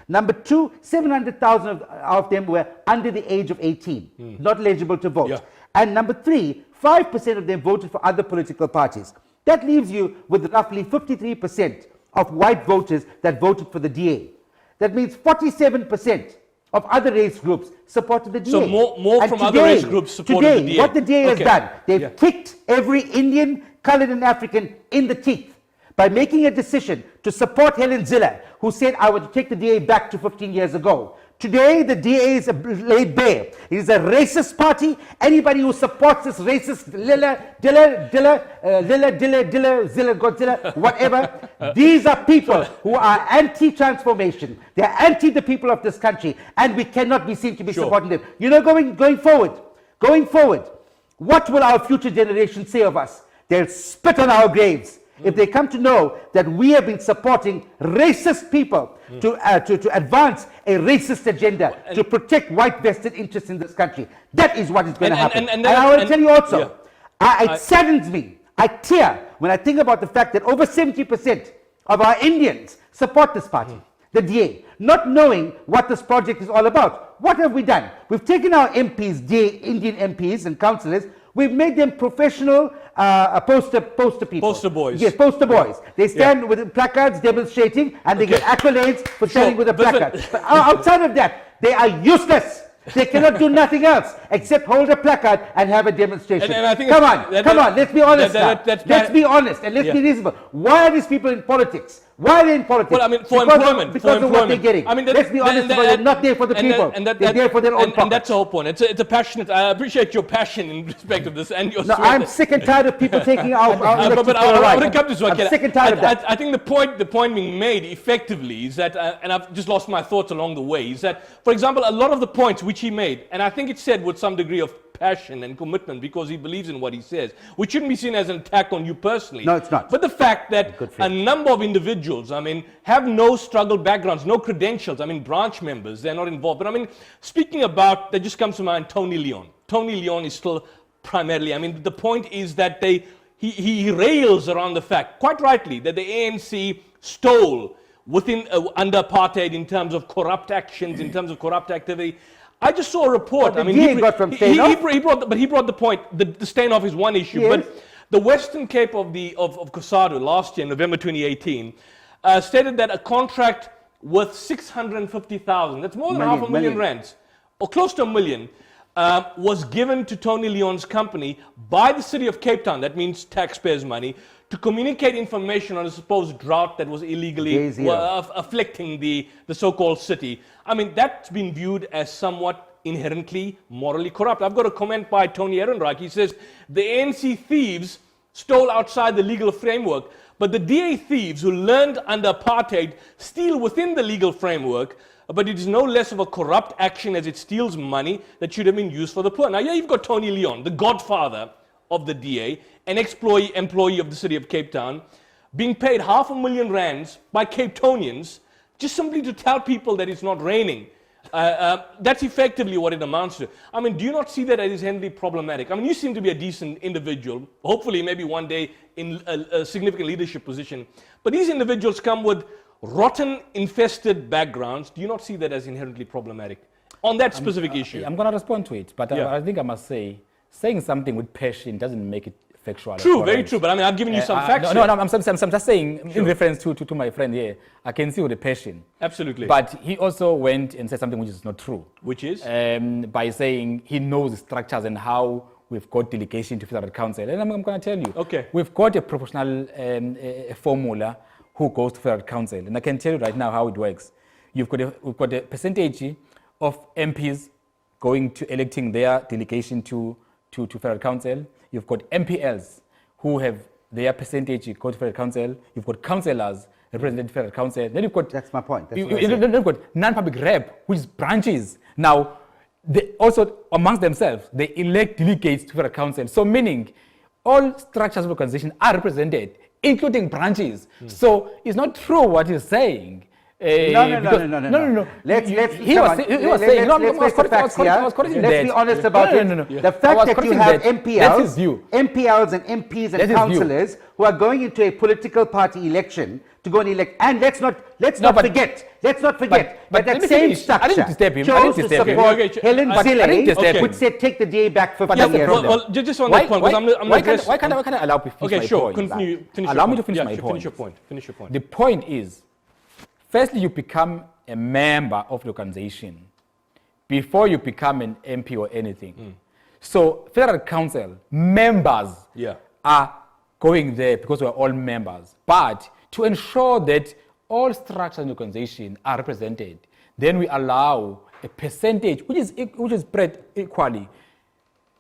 Number two, 700,000 of them were under the age of 18, not eligible to vote. Yeah. And number three, 5% of them voted for other political parties. That leaves you with roughly 53% of white voters that voted for the DA. That means 47% of other race groups supported the DA. So more And from other race groups supported the DA. What the DA has done, they've Yeah. kicked every Indian, coloured and African in the teeth by making a decision to support Helen Zille, who said, I would take the DA back to 15 years ago. Today, the DA is laid bare. It is a racist party. Anybody who supports this racist Zille, Godzilla, whatever, these are people who are anti-transformation. They're anti the people of this country, and we cannot be seen to be supporting them. You know, going forward, what will our future generations say of us? They'll spit on our graves if they come to know that we have been supporting racist people to advance a racist agenda, to protect white vested interests in this country. That is what is going to happen. And I will tell you also, it saddens me. I tear when I think about the fact that over 70% of our Indians support this party, the DA, not knowing what this project is all about. What have we done? We've taken our MPs, Indian MPs and councillors, we've made them professional poster people. Poster boys. Yes, poster boys. They stand with placards demonstrating, and they get accolades for standing with a placard. But outside of that, they are useless. They cannot do nothing else except hold a placard and have a demonstration. And I think come on, let's be honest now. Let's be honest and let's be reasonable. Why are these people in politics? Why are they in politics? Well, I mean, for employment. Because of what they're getting. I mean, let's be honest about it. They're not there for the people. They're there for their own pockets. And that's the whole point. It's a passionate. I appreciate your passion in respect of this and your. No, I'm sick and tired of people taking our but I want to come to this one. I'm sick and tired of that. I think the point being made effectively is that, and I've just lost my thoughts along the way, is that, for example, a lot of the points which he made, and I think it's said with some degree of passion and commitment because he believes in what he says, which shouldn't be seen as an attack on you personally. No, it's not. But the fact that a number of individuals, I mean, have no struggle backgrounds, no credentials, I mean, branch members, they're not involved. But I mean, speaking about, that just comes to mind, Tony Leon. Tony Leon is still primarily, I mean, the point is that he rails around the fact, quite rightly, that the ANC stole within under apartheid in terms of corrupt actions, in terms of corrupt activity. I just saw a report. I mean, he brought the point. The Steinhoff is one issue, yes. but the Western Cape of COSATU last year, November 2018, stated that a contract worth 650,000, that's more than half a million rands, or close to a million, was given to Tony Leon's company by the city of Cape Town, that means taxpayers' money, to communicate information on a supposed drought that was illegally afflicting the so-called city. I mean, that's been viewed as somewhat inherently morally corrupt. I've got a comment by Tony Ehrenreich. He says, the ANC thieves stole outside the legal framework, but the DA thieves who learned under apartheid steal within the legal framework, but it is no less of a corrupt action as it steals money that should have been used for the poor. Now, here you've got Tony Leon, the godfather of the DA, an employee of the city of Cape Town, being paid R500,000 by Cape Townians just simply to tell people that it's not raining. That's effectively what it amounts to. I mean, do you not see that as inherently problematic? I mean, you seem to be a decent individual, hopefully maybe one day in a significant leadership position, but these individuals come with rotten, infested backgrounds. Do you not see that as inherently problematic on that specific issue? I'm going to respond to it, but I think I must say, saying something with passion doesn't make it factual. True, very true, but I mean, I've given you some facts. No, I'm just saying, in reference to my friend here, I can see with the passion. Absolutely. But he also went and said something which is not true. Which is? By saying he knows the structures and how we've got delegation to Federal Council. And I'm going to tell you, we've got a proportional formula who goes to Federal Council. And I can tell you right now how it works. We've got a percentage of MPs going to electing their delegation to Federal Council. You've got MPLs who have their percentage go to Federal Council. You've got councillors representing Federal Council. Then you've got... That's my point. Then you've got non-public rep, which is branches. Now, they also, amongst themselves, they elect delegates to Federal Council. So meaning, all structures of organization are represented, including branches. So it's not true what he's saying. No. Let's be honest about it. The fact that you have MPLs and MPs and councillors who are going into a political party election to go and elect, and let's not forget that same structure chose to support Helen Zille, which said take the DA back 15 years ago. Well, just on that point, because why can't I allow me to finish my point? Allow me to finish my point. Finish your point. The point is, firstly, you become a member of the organization before you become an MP or anything. So Federal Council members are going there because we're all members. But to ensure that all structures in the organization are represented, then we allow a percentage which is spread equally.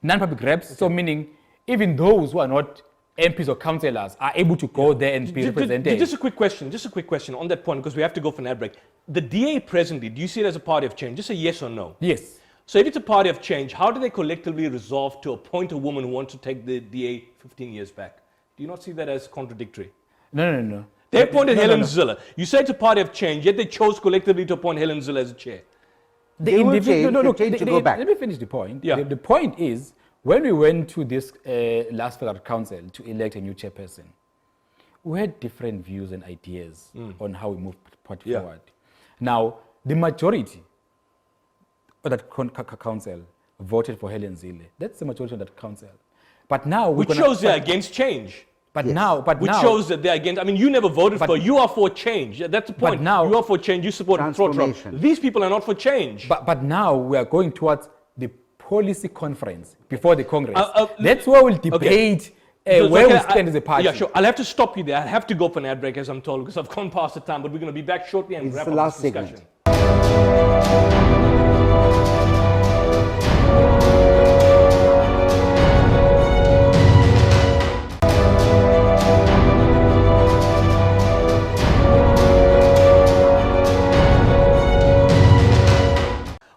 Non-public reps, so meaning even those who are not MPs or councillors are able to go there and be represented. Just a quick question on that point, because we have to go for an ad break. The DA presently, do you see it as a party of change? Just a yes or no. Yes. So if it's a party of change, how do they collectively resolve to appoint a woman who wants to take the DA 15 years back? Do you not see that as contradictory? No. They appointed Helen Zille. You said it's a party of change, yet they chose collectively to appoint Helen Zille as a chair. They will change to go back. Let me finish the point. Yeah. The point is, when we went to this last Federal Council to elect a new chairperson, we had different views and ideas on how we move party forward. Now, the majority of that council voted for Helen Zille. That's the majority of that council. But now which shows they're against change. Which shows that they're against. I mean, you never voted for. You are for change. That's the point. But now you are for change. You support transformation. These people are not for change. But now we are going towards the policy conference before the Congress. That's where we'll debate where we stand as a party. Yeah, sure. I'll have to stop you there. I'll have to go for an ad break, as I'm told, because I've gone past the time. But we're going to be back shortly and wrap up this discussion.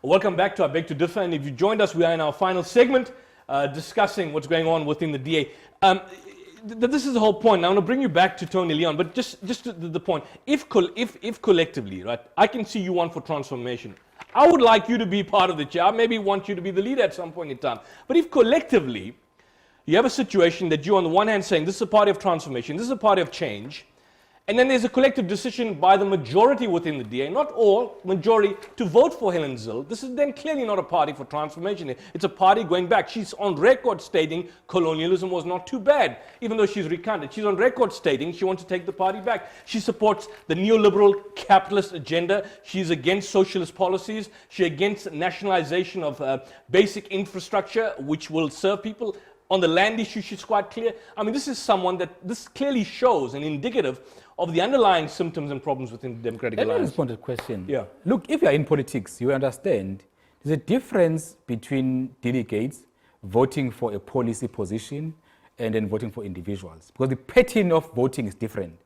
Welcome back to I Beg to Differ, and if you joined us, we are in our final segment discussing what's going on within the DA. This is the whole point. Now, I want to bring you back to Tony Leon, but just to the point, if collectively, right, I can see you want for transformation. I would like you to be part of the chair. I maybe want you to be the leader at some point in time. But if collectively you have a situation that you on the one hand saying this is a party of transformation, this is a party of change, and then there's a collective decision by the majority within the DA, not all, majority, to vote for Helen Zille. This is then clearly not a party for transformation. It's a party going back. She's on record stating colonialism was not too bad, even though she's recanted. She's on record stating she wants to take the party back. She supports the neoliberal capitalist agenda. She's against socialist policies. She's against nationalization of basic infrastructure, which will serve people. On the land issue, she's quite clear. I mean, this is someone that this clearly shows and indicative of the underlying symptoms and problems within the Democratic Alliance. Let me respond to the question. Yeah. Look, if you're in politics, you understand there's a difference between delegates voting for a policy position and then voting for individuals, because the pattern of voting is different.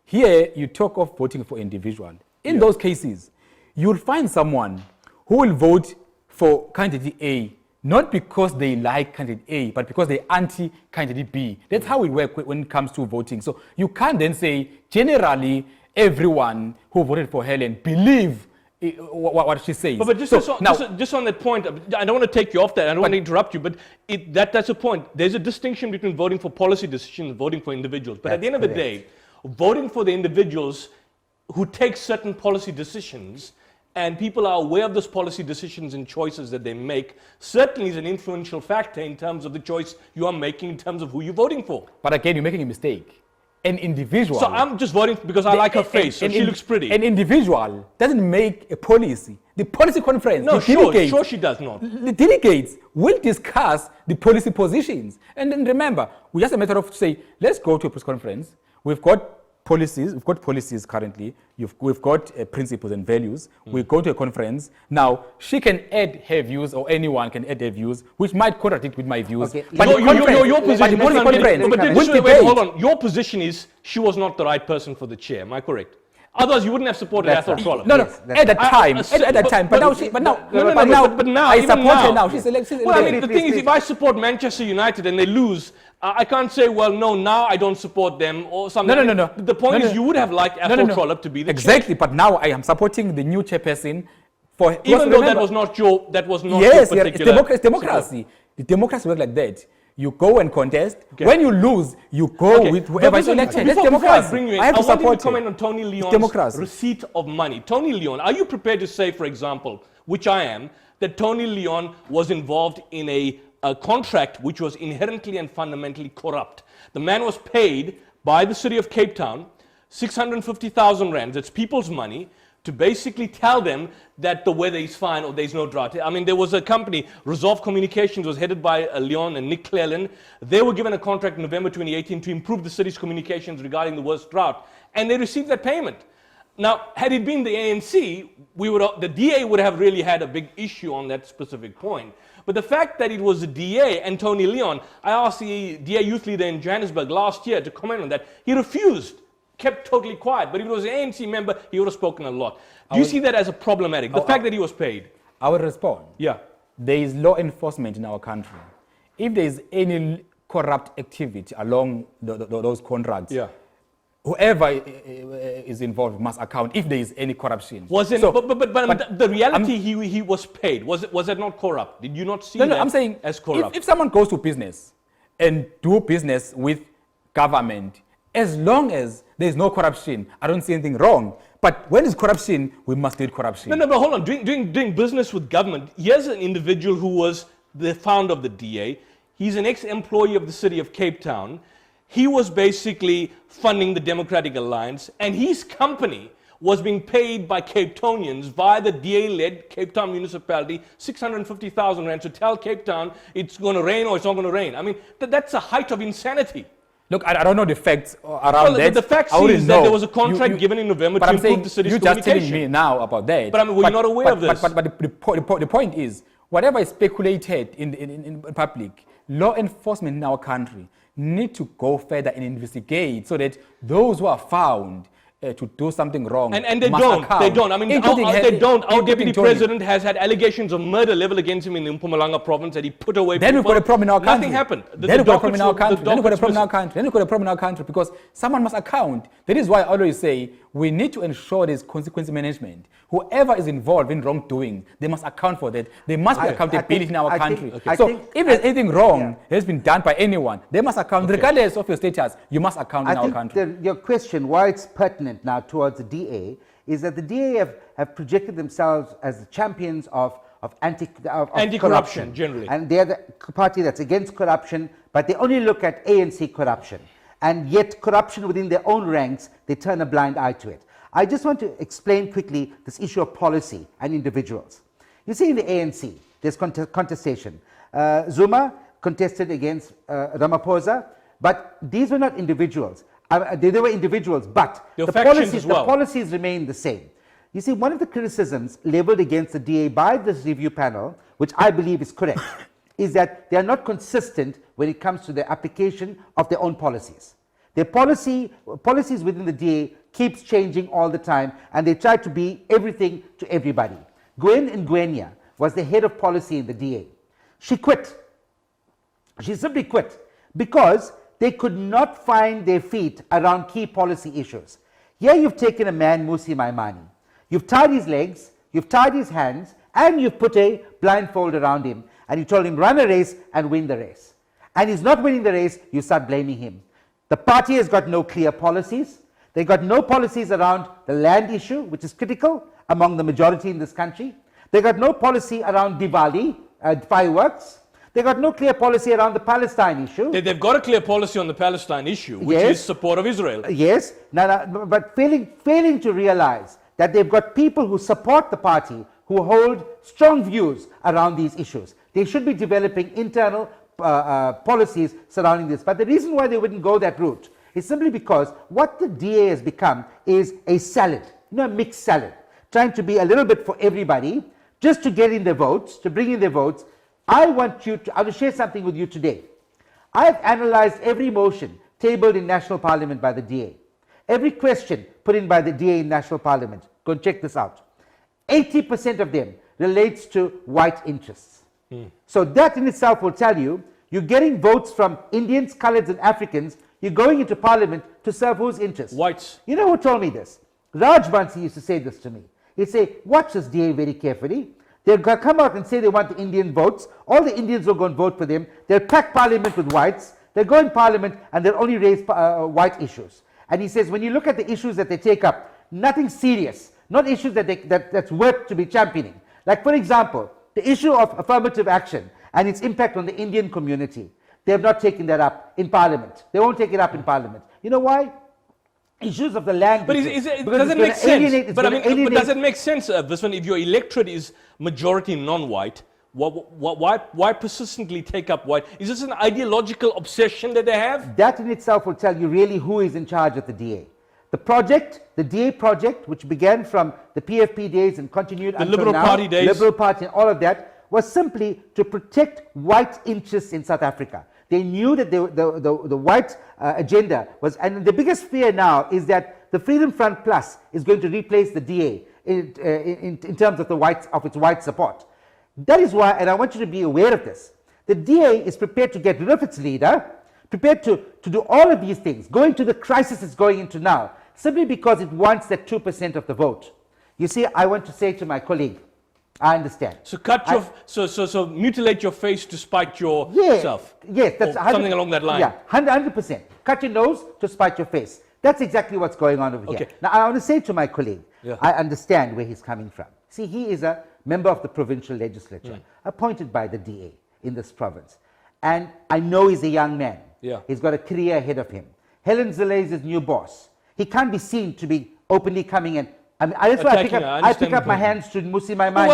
Here, you talk of voting for individual. In those cases, you'll find someone who will vote for candidate A, not because they like candidate A, but because they're anti-candidate B. That's how it works when it comes to voting. So you can't then say, generally, everyone who voted for Helen believe what she says. But just on that point, I don't want to take you off that. I don't want to interrupt you, but that's a point. There's a distinction between voting for policy decisions and voting for individuals. But at the end of the day, voting for the individuals who take certain policy decisions and people are aware of those policy decisions and choices that they make, certainly is an influential factor in terms of the choice you are making in terms of who you're voting for. But again, you're making a mistake. An individual... So I'm just voting because I like her face, so she looks pretty. An individual doesn't make a policy. The policy conference, no, sure she does not. The delegates will discuss the policy positions. And then remember, we just a matter of say, let's go to a press conference. We've got policies currently. We've got principles and values. We go to a conference. Now, she can add her views, or anyone can add their views, which might contradict with my views. Okay. But your position, hold on. Your position is she was not the right person for the chair. Am I correct? Otherwise, you wouldn't have supported S03. No, at that time. At that time. But now, I support her now. She's elected. Well, I mean, the thing is, if I support Manchester United and they lose, I can't say, well, no, now I don't support them or something. No. The point is, you would have liked S03 to be the chair. Exactly, but now I am supporting the new chairperson. Even though that was not your particular... Yes, it's democracy. The democracy works like that. You go and contest. Okay. When you lose, you go with whoever is elected. That's democracy. I want you to comment on Tony Leon's receipt of money. Tony Leon, are you prepared to say, for example, which I am, that Tony Leon was involved in a contract which was inherently and fundamentally corrupt? The man was paid by the city of Cape Town 650,000 rands, that's people's money, to basically tell them that the weather is fine or there's no drought. I mean, there was a company, Resolve Communications, was headed by Leon and Nick Cleland. They were given a contract in November 2018 to improve the city's communications regarding the worst drought, and they received that payment. Now, had it been the ANC, the DA would have really had a big issue on that specific point. But the fact that it was the DA and Tony Leon, I asked the DA youth leader in Johannesburg last year to comment on that. He refused, kept totally quiet. But if it was an ANC member, he would have spoken a lot. Do you see that as a problematic? The fact that he was paid? I will respond. Yeah. There is law enforcement in our country. If there is any corrupt activity along those contracts, yeah, whoever is involved must account if there is any corruption. But the reality, he was paid. Was it not corrupt? Did you not see that I'm saying as corrupt? If someone goes to business and do business with government, as long as there is no corruption, I don't see anything wrong. But when it's corruption, we must do corruption. No, but hold on. Doing business with government, here's an individual who was the founder of the DA. He's an ex-employee of the city of Cape Town. He was basically funding the Democratic Alliance, and his company was being paid by Cape Townians via the DA-led Cape Town municipality, 650,000 rand to tell Cape Town it's going to rain or it's not going to rain. I mean, that's a height of insanity. Look, I don't know the facts around that. The fact is that there was a contract given in November to improve the city's communication. You're just telling me now about that. But I mean, we're not aware of this. But the point is, whatever is speculated in public, law enforcement in our country need to go further and investigate so that those who are found to do something wrong and they don't. Account, they don't. I mean, they don't. Our deputy president has had allegations of murder leveled against him in the Mpumalanga province that he put away people. Then we've got a problem in our country. Nothing happened. Then we've got a problem in our country. Then we've got a problem in our country because someone must account. That is why I always say we need to ensure there's consequence management. Whoever is involved in wrongdoing, they must account for that. There must be accountability in our country. So if there's anything wrong that has been done by anyone, they must account. Regardless of your status, you must account in our country. Your question, why it's pertinent now towards the DA, is that the DA have projected themselves as the champions of anti-corruption generally. And they're the party that's against corruption, but they only look at ANC corruption. And yet corruption within their own ranks, they turn a blind eye to it. I just want to explain quickly this issue of policy and individuals. You see in the ANC, there's contestation. Zuma contested against Ramaphosa, but these were not individuals. They were individuals, but the policies remain the same. You see, one of the criticisms leveled against the DA by this review panel, which I believe is correct, is that they are not consistent when it comes to the application of their own policies. Their policies within the DA keeps changing all the time, and they try to be everything to everybody. Gwen Ngwenya was the head of policy in the DA. She quit. She simply quit because they could not find their feet around key policy issues. Here you've taken a man, Musi Maimane. You've tied his legs, you've tied his hands, and you've put a blindfold around him, and you told him run a race and win the race. And he's not winning the race, you start blaming him. The party has got no clear policies. They've got no policies around the land issue, which is critical among the majority in this country. They've got no policy around Diwali, fireworks. They've got no clear policy around the Palestine issue. They've got a clear policy on the Palestine issue, which is support of Israel. Yes, but failing to realize that they've got people who support the party who hold strong views around these issues. They should be developing internal policies surrounding this. But the reason why they wouldn't go that route is simply because what the DA has become is a salad, a mixed salad, trying to be a little bit for everybody, just to get in their votes, to bring in their votes. I will share something with you today. I've analyzed every motion tabled in National Parliament by the DA, every question put in by the DA in National Parliament. Go and check this out. 80% of them relates to white interests. So that in itself will tell you, you're getting votes from Indians, Coloureds and Africans. You're going into Parliament to serve whose interests? Whites. You know who told me this? Raj Bansi used to say this to me. He'd say, watch this DA very carefully. They'll come out and say they want the Indian votes. All the Indians will go and vote for them. They'll pack Parliament with whites. They'll go in Parliament and they'll only raise white issues. And he says, when you look at the issues that they take up, nothing serious, not issues that's worth to be championing. Like, for example, the issue of affirmative action and its impact on the Indian community. They have not taken that up in Parliament. They won't take it up in Parliament. You know why? issues of the land. But because does it's it gonna make sense? alienate- But alienate- does it make sense, Viswan, if your electorate is majority non-white, why persistently take up white? Is this an ideological obsession that they have? That in itself will tell you really who is in charge of the DA. The project, the DA project, which began from the PFP days and continued until Liberal now, Party days. Liberal Party and all of that, was simply to protect white interests in South Africa. They knew that the white agenda was, and the biggest fear now is that the Freedom Front Plus is going to replace the DA in terms of its white support. That is why, and I want you to be aware of this, the DA is prepared to get rid of its leader, prepared to do all of these things, going to the crisis it's going into now, simply because it wants that 2% of the vote. You see, I want to say to my colleague, I understand. So so mutilate your face to spite yourself. Yes, that's something along that line. Yeah, 100%. Cut your nose to spite your face. That's exactly what's going on over here. Now, I want to say to my colleague, I understand where he's coming from. See, he is a member of the provincial legislature, appointed by the DA in this province. And I know he's a young man. He's got a career ahead of him. Helen Zille is his new boss. He can't be seen to be openly coming in. I mean, that's why I pick up my hands to Musi Maimane.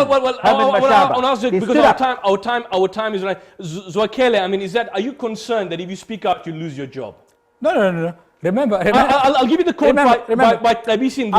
Because our time is right. Zwakele, I mean, are you concerned that if you speak out, you lose your job? No. Remember, I'll give you the quote by Tabisi in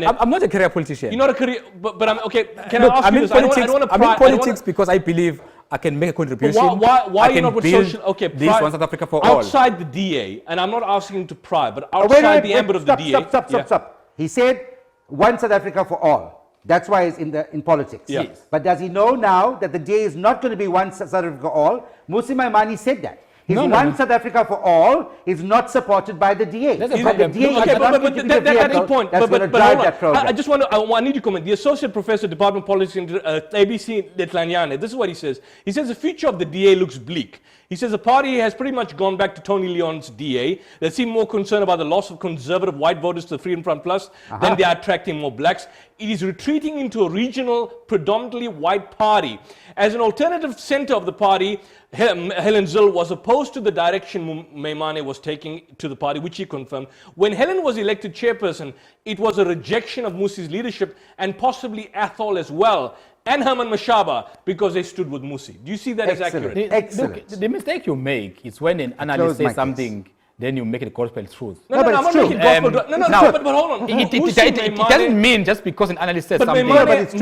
I'm not a career politician. You're not a career, but I'm okay. Can I ask you this? I'm in politics because I believe I can make a contribution. Why are you not with social? Okay, this one South Africa for all. Outside the DA, and I'm not asking him to pry, but outside the ambit of the DA. Stop. He said, one South Africa for all. That's why he's in politics. Yes. But does he know now that the DA is not going to be one South Africa for all? Musi Maimane said that. His South Africa for all is not supported by the DA. That's a problem. That's the point. That's going to drive that program. I need to comment. The Associate Professor, Department of Politics in ABC Letlanyane, this is what he says. He says the future of the DA looks bleak. He says the party has pretty much gone back to Tony Leon's DA. They seem more concerned about the loss of conservative white voters to the Freedom Front Plus than they are attracting more blacks. It is retreating into a regional, predominantly white party. As an alternative center of the party, Helen Zille was opposed to the direction Maimane was taking to the party, which he confirmed. When Helen was elected chairperson, it was a rejection of Musi's leadership and possibly Athol as well, and Herman Mashaba, because they stood with Musi. Do you see that as accurate? Excellent. Look, the mistake you make is when an analyst says something, then you make it gospel truth. No, I'm not making gospel truth. But hold on. It doesn't mean just because an analyst says something. Maimane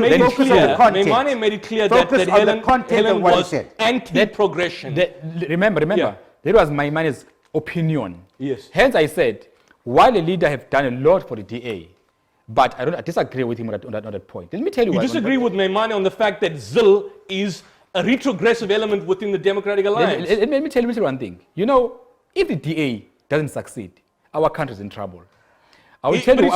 made it clear that Helen was anti-progression. Remember, that was Maimane's opinion. Yes. Hence I said, while a leader have done a lot for the DA, but I disagree with him on that point. Let me tell you You disagree with Maimane on the fact that Zille is a retrogressive element within the Democratic Alliance. Let me tell you one thing. You know, if the DA doesn't succeed, our country is in trouble. I will tell you.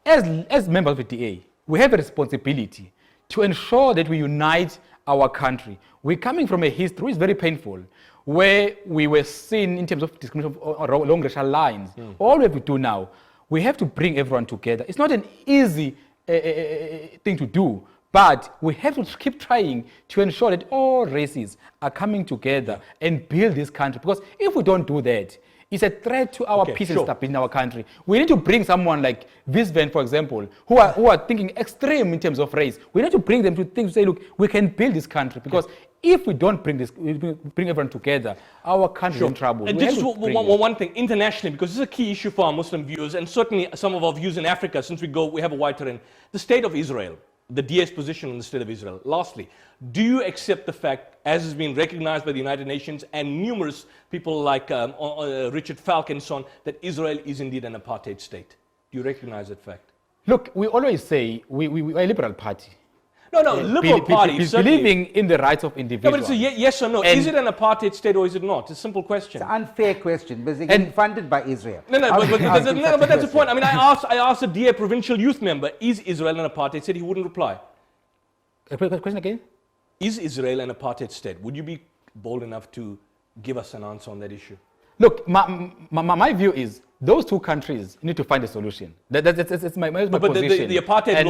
As members of the DA, we have a responsibility to ensure that we unite our country. We're coming from a history which is very painful, where we were seen in terms of discrimination along racial lines. All we have to do now, we have to bring everyone together. It's not an easy thing to do, but we have to keep trying to ensure that all races are coming together and build this country. Because if we don't do that, it's a threat to our peace and stability in our country. We need to bring someone like Visvan, for example, who are thinking extreme in terms of race. We need to bring them to think, to say, look, we can build this country. Because if we don't bring everyone together, our country is in trouble. And just one thing, internationally, because this is a key issue for our Muslim viewers, and certainly some of our views in Africa, since we have a wide terrain, the state of Israel, the DA's position on the state of Israel. Lastly, do you accept the fact, as has been recognized by the United Nations and numerous people like Richard Falk and so on, that Israel is indeed an apartheid state? Do you recognize that fact? Look, we always say we're a liberal party. No, liberal party. Believing in the rights of individuals. No, but it's a yes or no. Is it an apartheid state or is it not? It's a simple question. It's an unfair question because it's funded by Israel. But that's the point. I mean, I asked a DA provincial youth member, is Israel an apartheid state? He wouldn't reply. Question again? Is Israel an apartheid state? Would you be bold enough to give us an answer on that issue? Look, my view is those two countries need to find a solution. That's my position. But the apartheid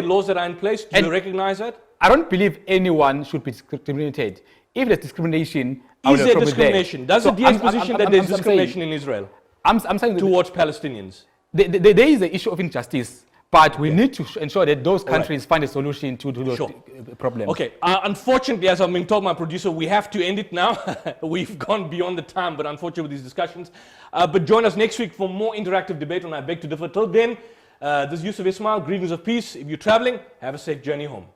laws that are in place, do you recognize that? I don't believe anyone should be discriminated. If there's discrimination, is there discrimination? Does the DA's position that there's discrimination in Israel? I'm saying towards Palestinians? there is an issue of injustice, but we need to ensure that those countries find a solution to those problems. Okay, unfortunately, as I'm being told my producer, we have to end it now. We've gone beyond the time, but unfortunately with these discussions. But join us next week for more interactive debate on I Beg to Differ. Till then, this is Yusuf Ismail, greetings of peace. If you're traveling, have a safe journey home.